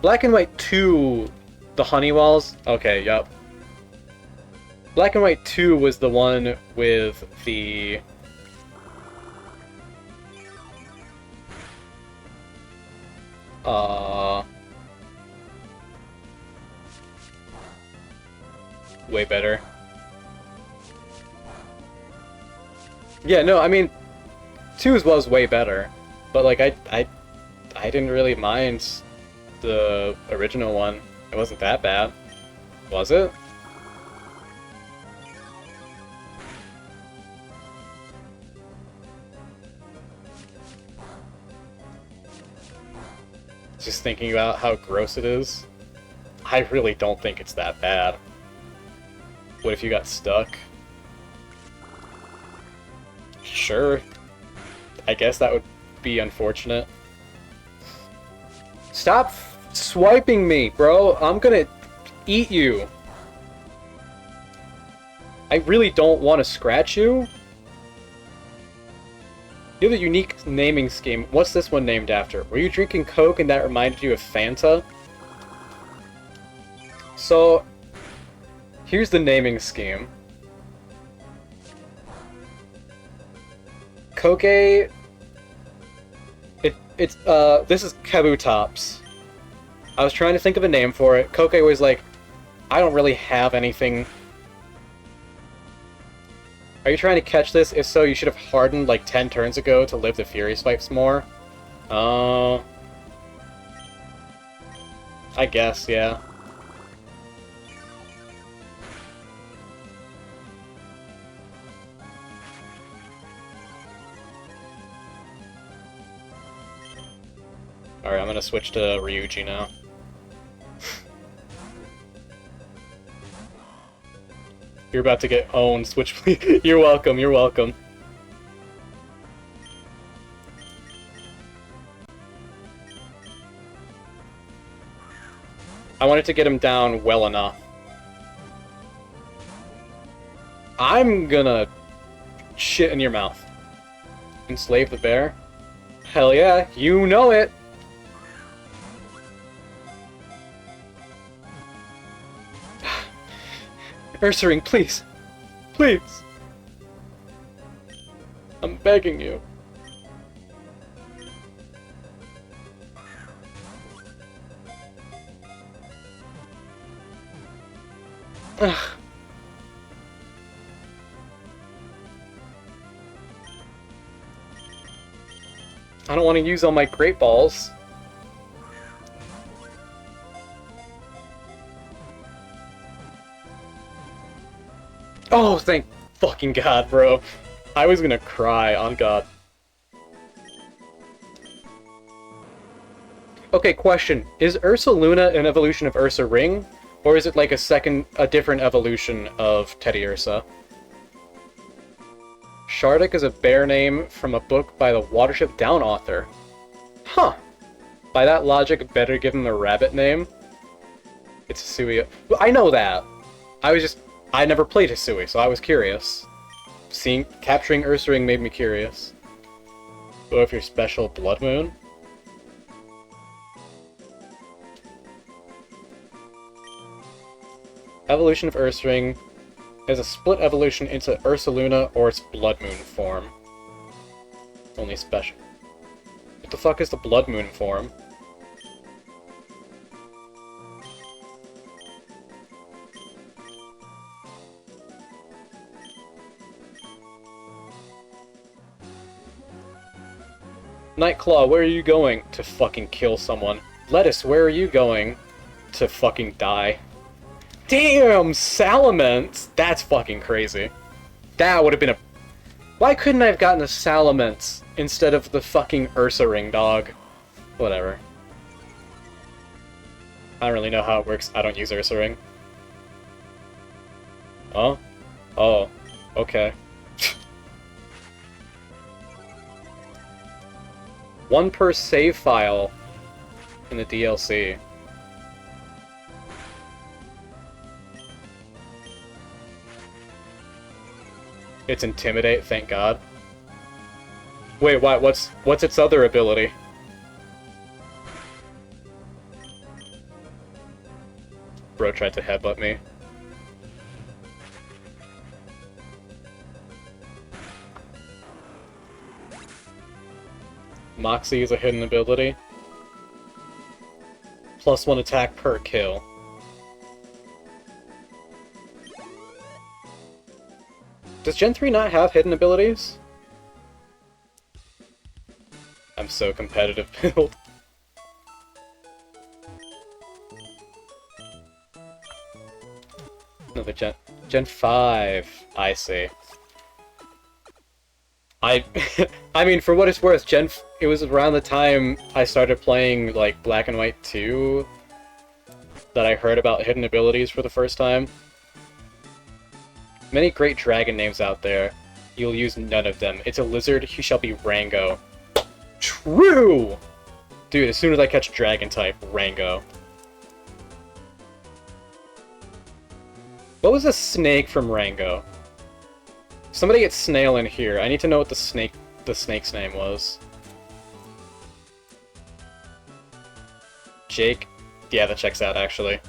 Black and White 2, the Honeywalls? Okay, yup. Black and White 2 was the one with the... way better. Yeah, no, I mean, 2's was way better. But, like, I didn't really mind the original one. It wasn't that bad. Was it? Just thinking about how gross it is. I really don't think it's that bad. What if you got stuck? Sure. I guess that would be unfortunate. Stop swiping me, bro! I'm gonna eat you! I really don't want to scratch you. You have a unique naming scheme. What's this one named after? Were you drinking Coke and that reminded you of Fanta? So, here's the naming scheme. Coke... this is Kabutops. I was trying to think of a name for it. Coke was like, I don't really have anything. Are you trying to catch this? If so, you should have hardened like 10 turns ago to live the Fury Swipes more. I guess, yeah. Alright, I'm gonna switch to Ryuji now. You're about to get owned, switch please. You're welcome, you're welcome. I wanted to get him down well enough. I'm gonna shit in your mouth. Enslave the bear? Hell yeah, you know it! Ursaring, please! Please! I'm begging you. Ugh. I don't want to use all my great balls. Oh, thank fucking God, bro. I was gonna cry, on God. Okay, question. Is Ursa Luna an evolution of Ursa Ring? Or is it like a different evolution of Teddy Ursa? Shardik is a bear name from a book by the Watership Down author. Huh. By that logic, better give him a rabbit name? It's Hisui. I know that. I never played Hisui, so I was curious. Capturing Ursaring made me curious. Go with your special Blood Moon? Evolution of Ursaring is a split evolution into Ursaluna or its Blood Moon form. Only special. What the fuck is the Blood Moon form? Nightclaw, where are you going? To fucking kill someone. Lettuce, where are you going? To fucking die. Damn, Salamence! That's fucking crazy. That would have been a... Why couldn't I have gotten a Salamence instead of the fucking Ursaring dog? Whatever. I don't really know how it works. I don't use Ursaring. Oh? Oh. Okay. One per save file in the DLC. It's Intimidate, thank God. Wait, what? What's its other ability? Bro tried to headbutt me. Moxie is a hidden ability. +1 attack per kill. Does Gen 3 not have hidden abilities? I'm so competitive build. Another Gen 5. I see. I mean, for what it's worth, it was around the time I started playing, like, Black and White 2 that I heard about hidden abilities for the first time. Many great dragon names out there. You'll use none of them. It's a lizard, he shall be Rango. True! Dude, as soon as I catch dragon type, Rango. What was a snake from Rango? Somebody get Snail in here. I need to know what the snake's name was. Jake? Yeah, that checks out, actually.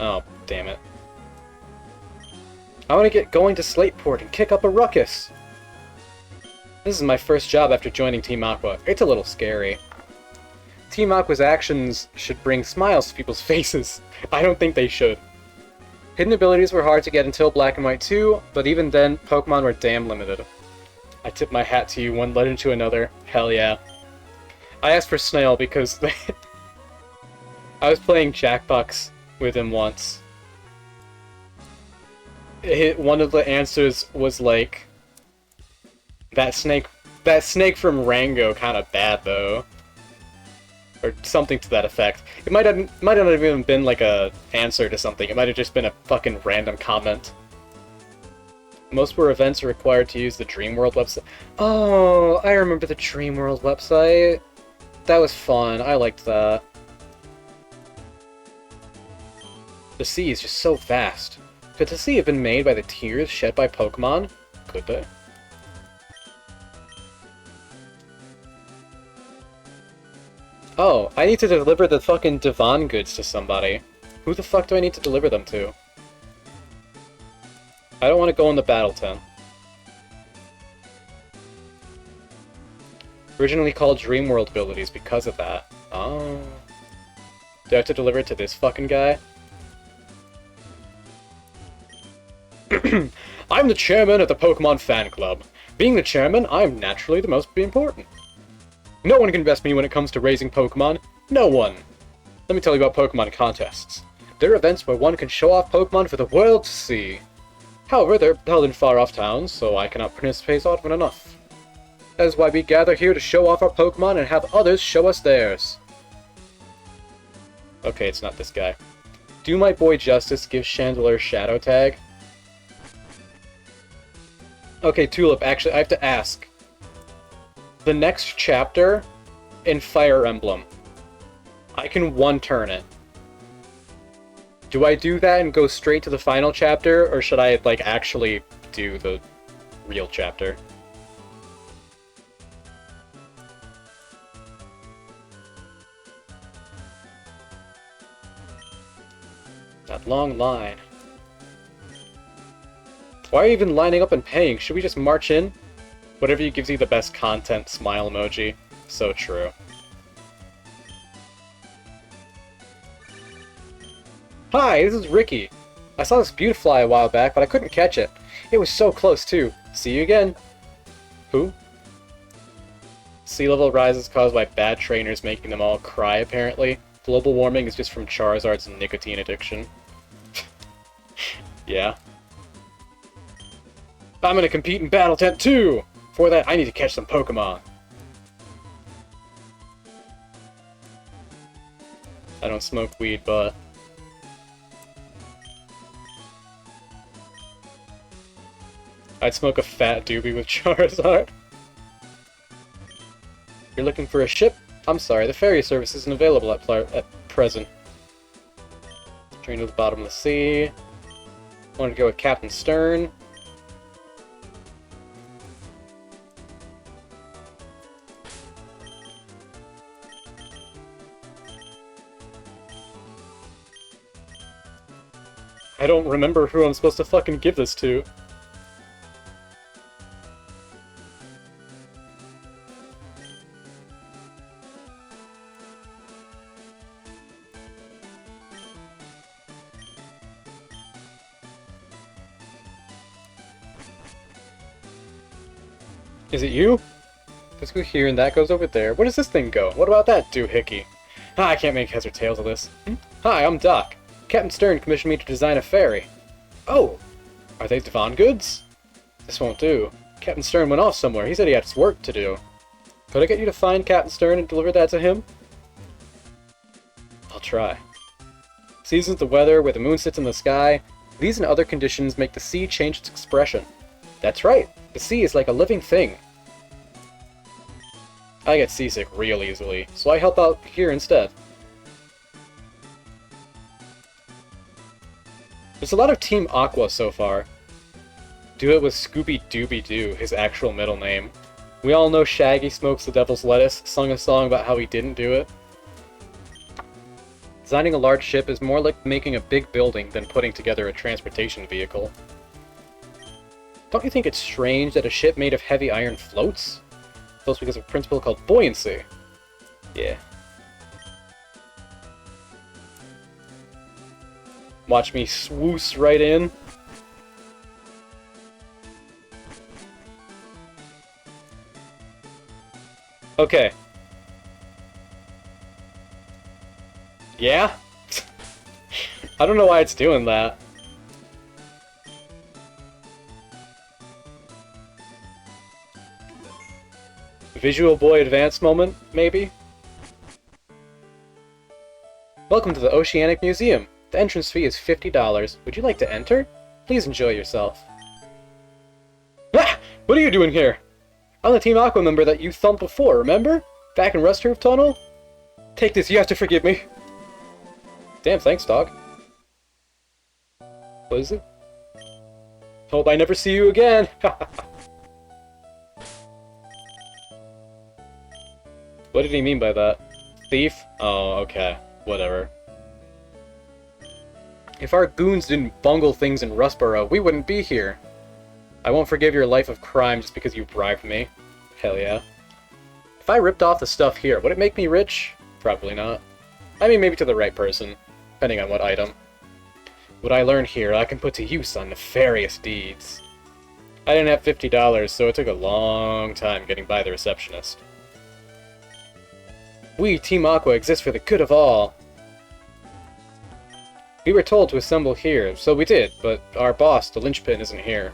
Oh, damn it. I want to get going to Slateport and kick up a ruckus! This is my first job after joining Team Aqua. It's a little scary. Team Aqua's actions should bring smiles to people's faces. I don't think they should. Hidden abilities were hard to get until Black and White 2, but even then, Pokemon were damn limited. I tip my hat to you, one legend to another. Hell yeah. I asked for Snail because I was playing Jackbox with him once. One of the answers was like, that snake from Rango kind of bad though, or something to that effect. It might not have even been like a answer to something. It might have just been a fucking random comment. Most were events required to use the Dreamworld website. Oh, I remember the Dreamworld website. That was fun. I liked that. The sea is just so vast. Could the sea have been made by the tears shed by Pokemon? Could they? Oh, I need to deliver the fucking Devon goods to somebody. Who the fuck do I need to deliver them to? I don't want to go in the battle tent. Originally called Dreamworld abilities because of that. Oh. Do I have to deliver it to this fucking guy? I'm the chairman of the Pokemon fan club. Being the chairman, I'm naturally the most important. No one can best me when it comes to raising Pokemon. No one! Let me tell you about Pokemon contests. They're events where one can show off Pokemon for the world to see. However, they're held in far-off towns, so I cannot participate often enough. That is why we gather here to show off our Pokemon and have others show us theirs. Okay, it's not this guy. Do my boy justice, give Chandler Shadow Tag. Okay, Tulip, actually, I have to ask. The next chapter in Fire Emblem, I can one-turn it. Do I do that and go straight to the final chapter, or should I, like, actually do the real chapter? That long line. Why are you even lining up and paying? Should we just march in? Whatever gives you the best content, smile emoji. So true. Hi, this is Ricky. I saw this Beautifly a while back, but I couldn't catch it. It was so close, too. See you again. Who? Sea level rises caused by bad trainers making them all cry, apparently. Global warming is just from Charizard's nicotine addiction. Yeah. I'm gonna compete in Battle Tent too! For that, I need to catch some Pokemon. I don't smoke weed, but... I'd smoke a fat doobie with Charizard. You're looking for a ship? I'm sorry, the ferry service isn't available at present. Train to the bottom of the sea. Wanted to go with Captain Stern. I don't remember who I'm supposed to fucking give this to. Is it you? Let's go here and that goes over there. Where does this thing go? What about that doohickey? Ah, I can't make heads or tails of this. Hi, I'm Doc. Captain Stern commissioned me to design a ferry. Oh! Are they Devon goods? This won't do. Captain Stern went off somewhere. He said he had his work to do. Could I get you to find Captain Stern and deliver that to him? I'll try. Seasons the weather, where the moon sits in the sky. These and other conditions make the sea change its expression. That's right. The sea is like a living thing. I get seasick real easily, so I help out here instead. There's a lot of Team Aqua so far. Do it with Scooby-Dooby-Doo, his actual middle name. We all know Shaggy smokes the devil's lettuce, sung a song about how he didn't do it. Designing a large ship is more like making a big building than putting together a transportation vehicle. Don't you think it's strange that a ship made of heavy iron floats? Floats because of a principle called buoyancy. Yeah. Watch me swoosh right in. Okay. Yeah? I don't know why it's doing that. Visual Boy Advance moment, maybe? Welcome to the Oceanic Museum. The entrance fee is $50. Would you like to enter? Please enjoy yourself. Ah! What are you doing here? I'm the Team Aqua member that you thumped before, remember? Back in Rust Roof Tunnel? Take this, you have to forgive me. Damn, thanks, dog. What is it? Hope I never see you again. What did he mean by that? Thief? Oh, okay. Whatever. If our goons didn't bungle things in Rustboro, we wouldn't be here. I won't forgive your life of crime just because you bribed me. Hell yeah. If I ripped off the stuff here, would it make me rich? Probably not. I mean, maybe to the right person, depending on what item. What I learned here, I can put to use on nefarious deeds. I didn't have $50, so it took a long time getting by the receptionist. We, Team Aqua, exist for the good of all. We were told to assemble here, so we did, but our boss, the linchpin, isn't here.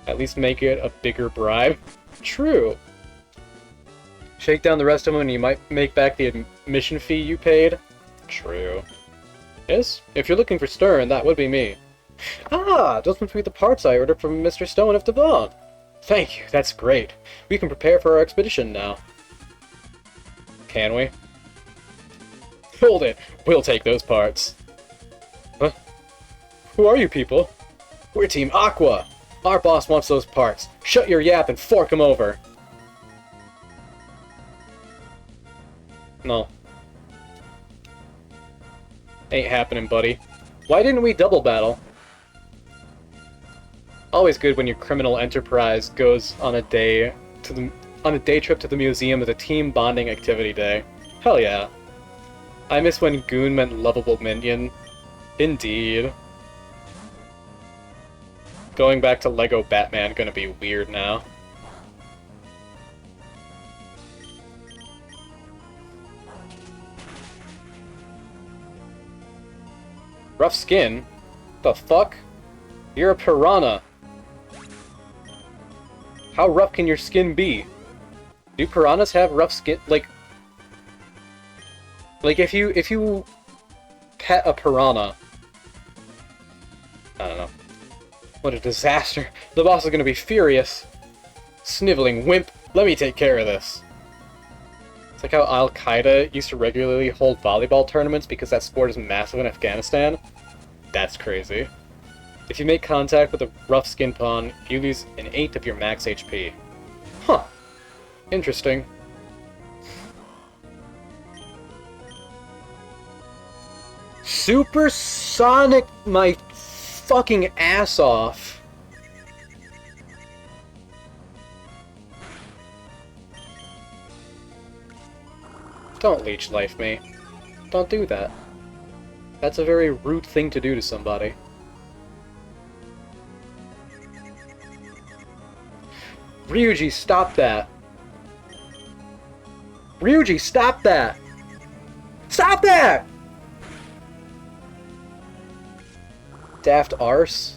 At least make it a bigger bribe. True. Shake down the rest of them and you might make back the admission fee you paid. True. Yes? If you're looking for Stern, that would be me. Ah! Those must be the parts I ordered from Mr. Stone of Devon. Thank you, that's great. We can prepare for our expedition now. Can we? Hold it! We'll take those parts. Huh? Who are you people? We're Team Aqua! Our boss wants those parts. Shut your yap and fork him over. No. Ain't happening, buddy. Why didn't we double battle? Always good when your criminal enterprise goes on a day trip to the museum as a team bonding activity day. Hell yeah. I miss when Goon meant lovable minion. Indeed. Going back to Lego Batman gonna be weird now. Rough skin? The fuck? You're a piranha. How rough can your skin be? Do piranhas have rough skin? Like if you pet a piranha, I don't know. What a disaster. The boss is gonna be furious. Sniveling wimp, let me take care of this. It's like how Al-Qaeda used to regularly hold volleyball tournaments because that sport is massive in Afghanistan. That's crazy. If you make contact with a rough skin pawn, you lose an 8 of your max HP. Huh. Interesting. Supersonic my fucking ass off. Don't leech life me. Don't do that. That's a very rude thing to do to somebody. Ryuji, stop that! Ryuji, stop that! Stop that! Daft arse.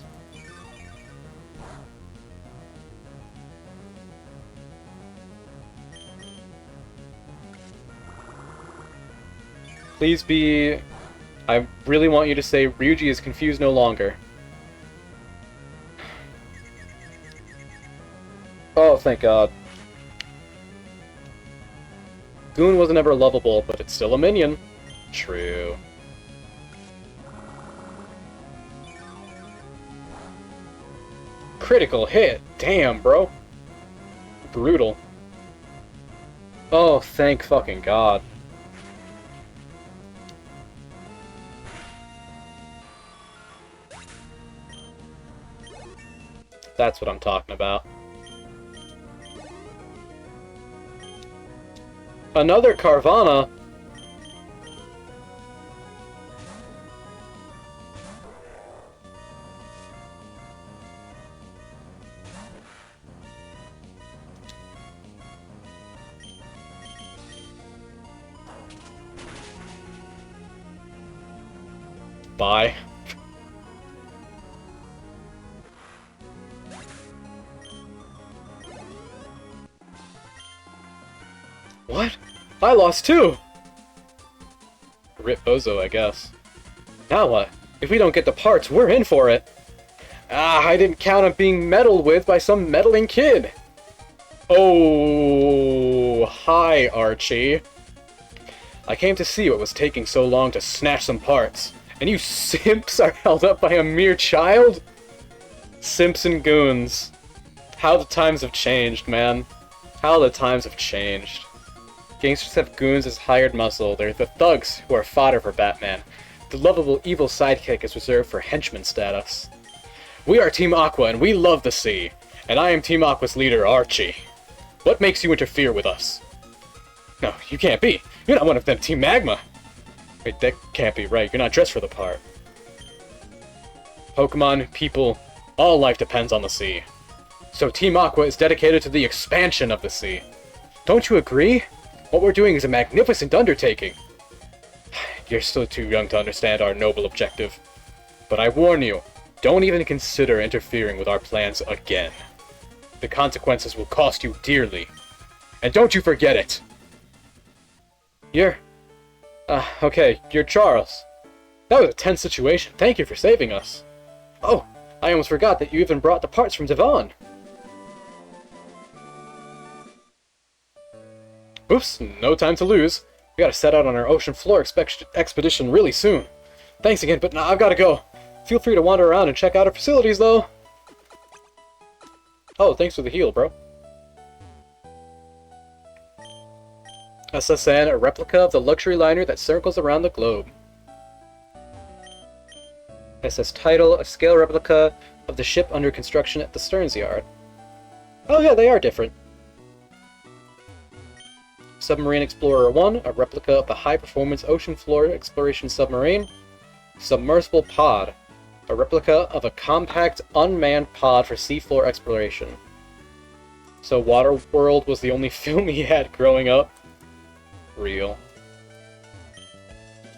Please be... I really want you to say Ryuji is confused no longer. Oh, thank God. Goon wasn't ever lovable, but it's still a minion. True. Critical hit! Damn, bro. Brutal. Oh, thank fucking God. That's what I'm talking about. Another Carvana? Bye. What? I lost too! Rip Bozo, I guess. Now what? If we don't get the parts, we're in for it! Ah, I didn't count on being meddled with by some meddling kid! Oh, hi, Archie. I came to see what was taking so long to snatch some parts, and you simps are held up by a mere child? Simps and goons. How the times have changed, man. How the times have changed. Gangsters have goons as hired muscle. They're the thugs who are fodder for Batman. The lovable evil sidekick is reserved for henchman status. We are Team Aqua, and we love the sea. And I am Team Aqua's leader, Archie. What makes you interfere with us? No, you can't be. You're not one of them, Team Magma. Wait, that can't be right. You're not dressed for the part. Pokemon, people, all life depends on the sea. So Team Aqua is dedicated to the expansion of the sea. Don't you agree? What we're doing is a magnificent undertaking. You're still too young to understand our noble objective. But I warn you, don't even consider interfering with our plans again. The consequences will cost you dearly. And don't you forget it! Okay, you're Charles. That was a tense situation. Thank you for saving us. Oh, I almost forgot that you even brought the parts from Devon. Oops, no time to lose. We gotta set out on our ocean floor expedition really soon. Thanks again, but now I've gotta go. Feel free to wander around and check out our facilities, though. Oh, thanks for the heal, bro. SSN, a replica of the luxury liner that circles around the globe. SS Title, a scale replica of the ship under construction at the Stearns Yard. Oh yeah, they are different. Submarine Explorer 1, a replica of the high-performance ocean floor exploration submarine. Submersible Pod, a replica of a compact, unmanned pod for seafloor exploration. So Waterworld was the only film he had growing up? Real.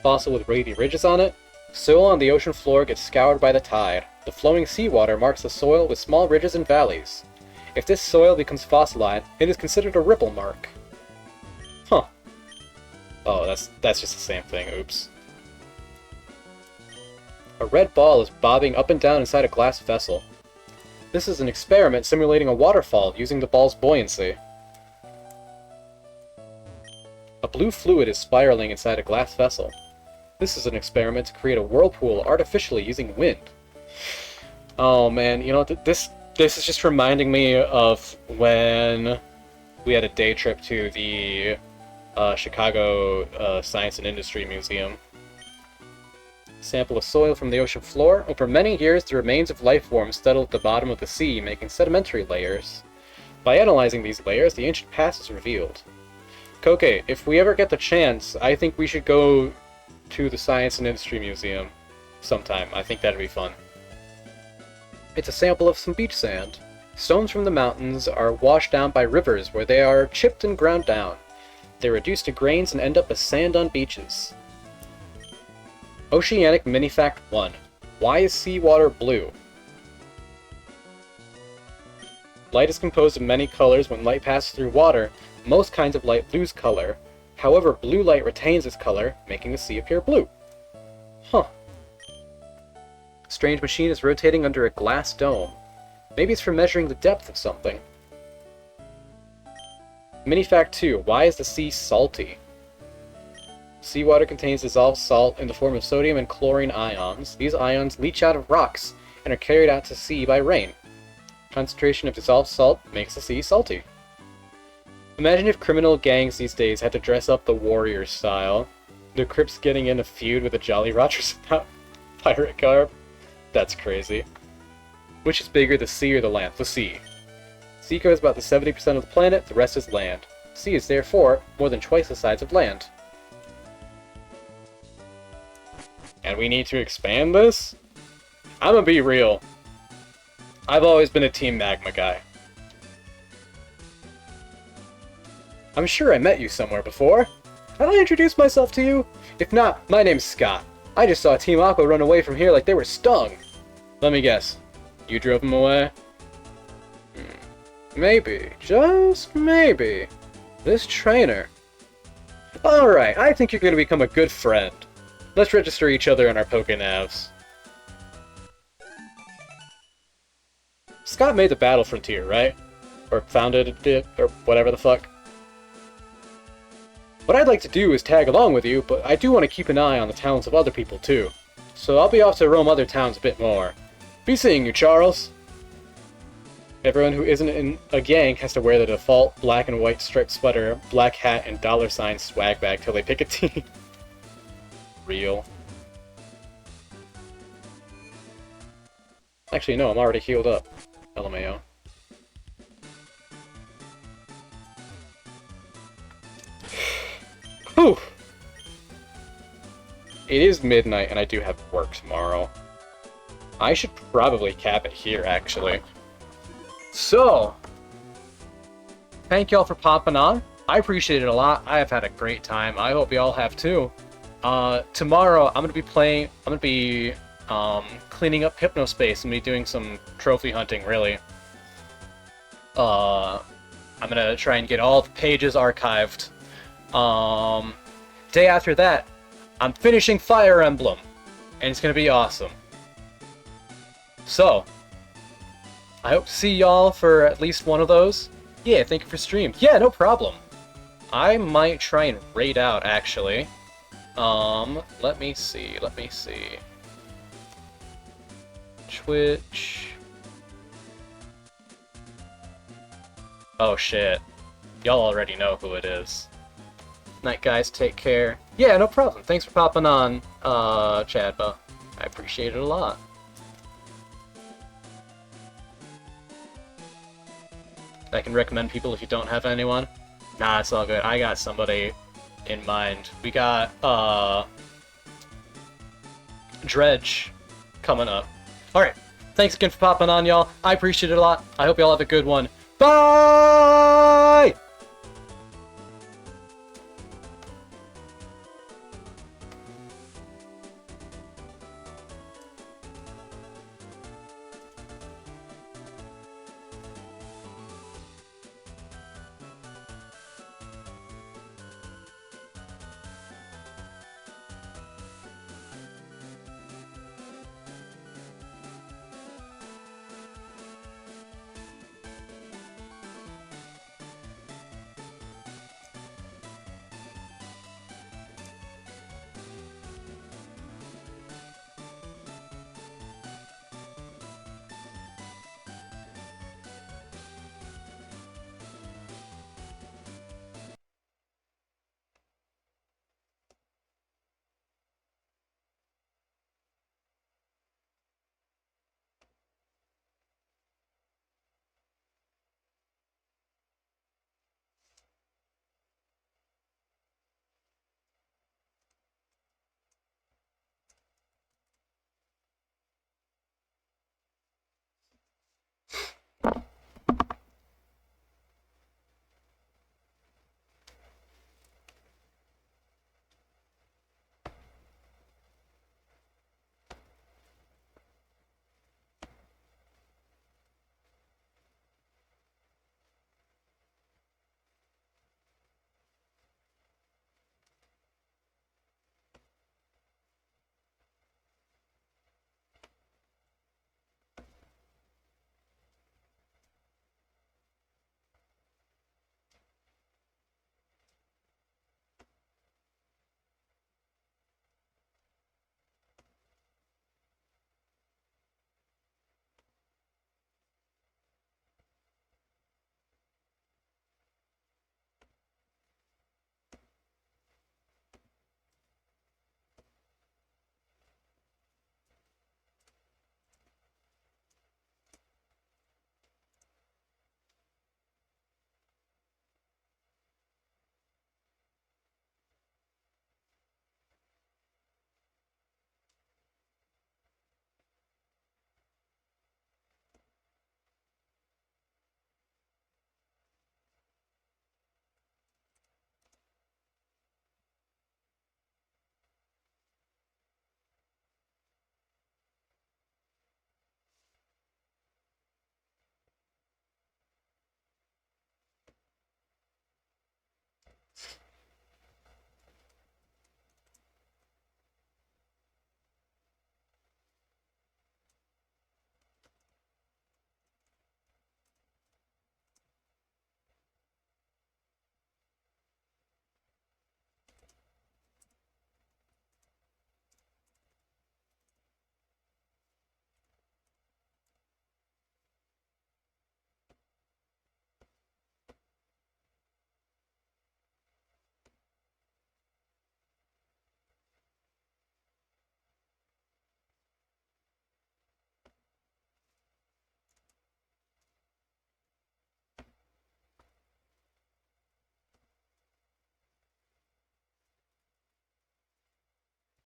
Fossil with radiant ridges on it. Soil on the ocean floor gets scoured by the tide. The flowing seawater marks the soil with small ridges and valleys. If this soil becomes fossilized, it is considered a ripple mark. Huh. Oh, that's just the same thing, oops. A red ball is bobbing up and down inside a glass vessel. This is an experiment simulating a waterfall using the ball's buoyancy. A blue fluid is spiraling inside a glass vessel. This is an experiment to create a whirlpool artificially using wind. Oh man, you know, this is just reminding me of when we had a day trip to the Chicago Science and Industry Museum. Sample of soil from the ocean floor. Over many years, the remains of life forms settled at the bottom of the sea, making sedimentary layers. By analyzing these layers, the ancient past is revealed. Koke, if we ever get the chance, I think we should go to the Science and Industry Museum sometime. I think that'd be fun. It's a sample of some beach sand. Stones from the mountains are washed down by rivers where they are chipped and ground down. They're reduced to grains and end up as sand on beaches. Oceanic Minifact 1. Why is seawater blue? Light is composed of many colors. When light passes through water, most kinds of light lose color. However, blue light retains its color, making the sea appear blue. Huh. Strange machine is rotating under a glass dome. Maybe it's for measuring the depth of something. Minifact 2. Why is the sea salty? Seawater contains dissolved salt in the form of sodium and chlorine ions. These ions leach out of rocks and are carried out to sea by rain. Concentration of dissolved salt makes the sea salty. Imagine if criminal gangs these days had to dress up the warrior style. The Crips getting in a feud with the Jolly Rogers about pirate garb. That's crazy. Which is bigger, the sea or the land? The sea. Sea covers about the 70% of the planet, the rest is land. Sea is therefore more than twice the size of land. And we need to expand this? I'm gonna be real. I've always been a Team Magma guy. I'm sure I met you somewhere before. Have I introduced myself to you? If not, my name's Scott. I just saw Team Aqua run away from here like they were stung. Let me guess. You drove them away? Maybe, just maybe, this trainer. Alright, I think you're going to become a good friend. Let's register each other in our Pokénavs. Scott made the Battle Frontier, right? Or founded it, or whatever the fuck. What I'd like to do is tag along with you, but I do want to keep an eye on the towns of other people too. So I'll be off to roam other towns a bit more. Be seeing you, Charles. Everyone who isn't in a gang has to wear the default black and white striped sweater, black hat, and $sign swag bag till they pick a team. Real. Actually, no, I'm already healed up. LMAO. Whew! It is midnight and I do have work tomorrow. I should probably cap it here, actually. So, thank y'all for popping on. I appreciate it a lot. I have had a great time. I hope y'all have too. Tomorrow I'm gonna be cleaning up Hypnospace and be doing some trophy hunting, really. I'm gonna try and get all the pages archived. Day after that, I'm finishing Fire Emblem, and it's gonna be awesome. So, I hope to see y'all for at least one of those. Yeah, thank you for stream. Yeah, no problem. I might try and raid out, actually. Let me see. Twitch. Oh shit. Y'all already know who it is. Night, guys. Take care. Yeah, no problem. Thanks for popping on, Chadba. I appreciate it a lot. I can recommend people if you don't have anyone. Nah, it's all good. I got somebody in mind. We got, Dredge coming up. Alright, thanks again for popping on, y'all. I appreciate it a lot. I hope y'all have a good one. Bye!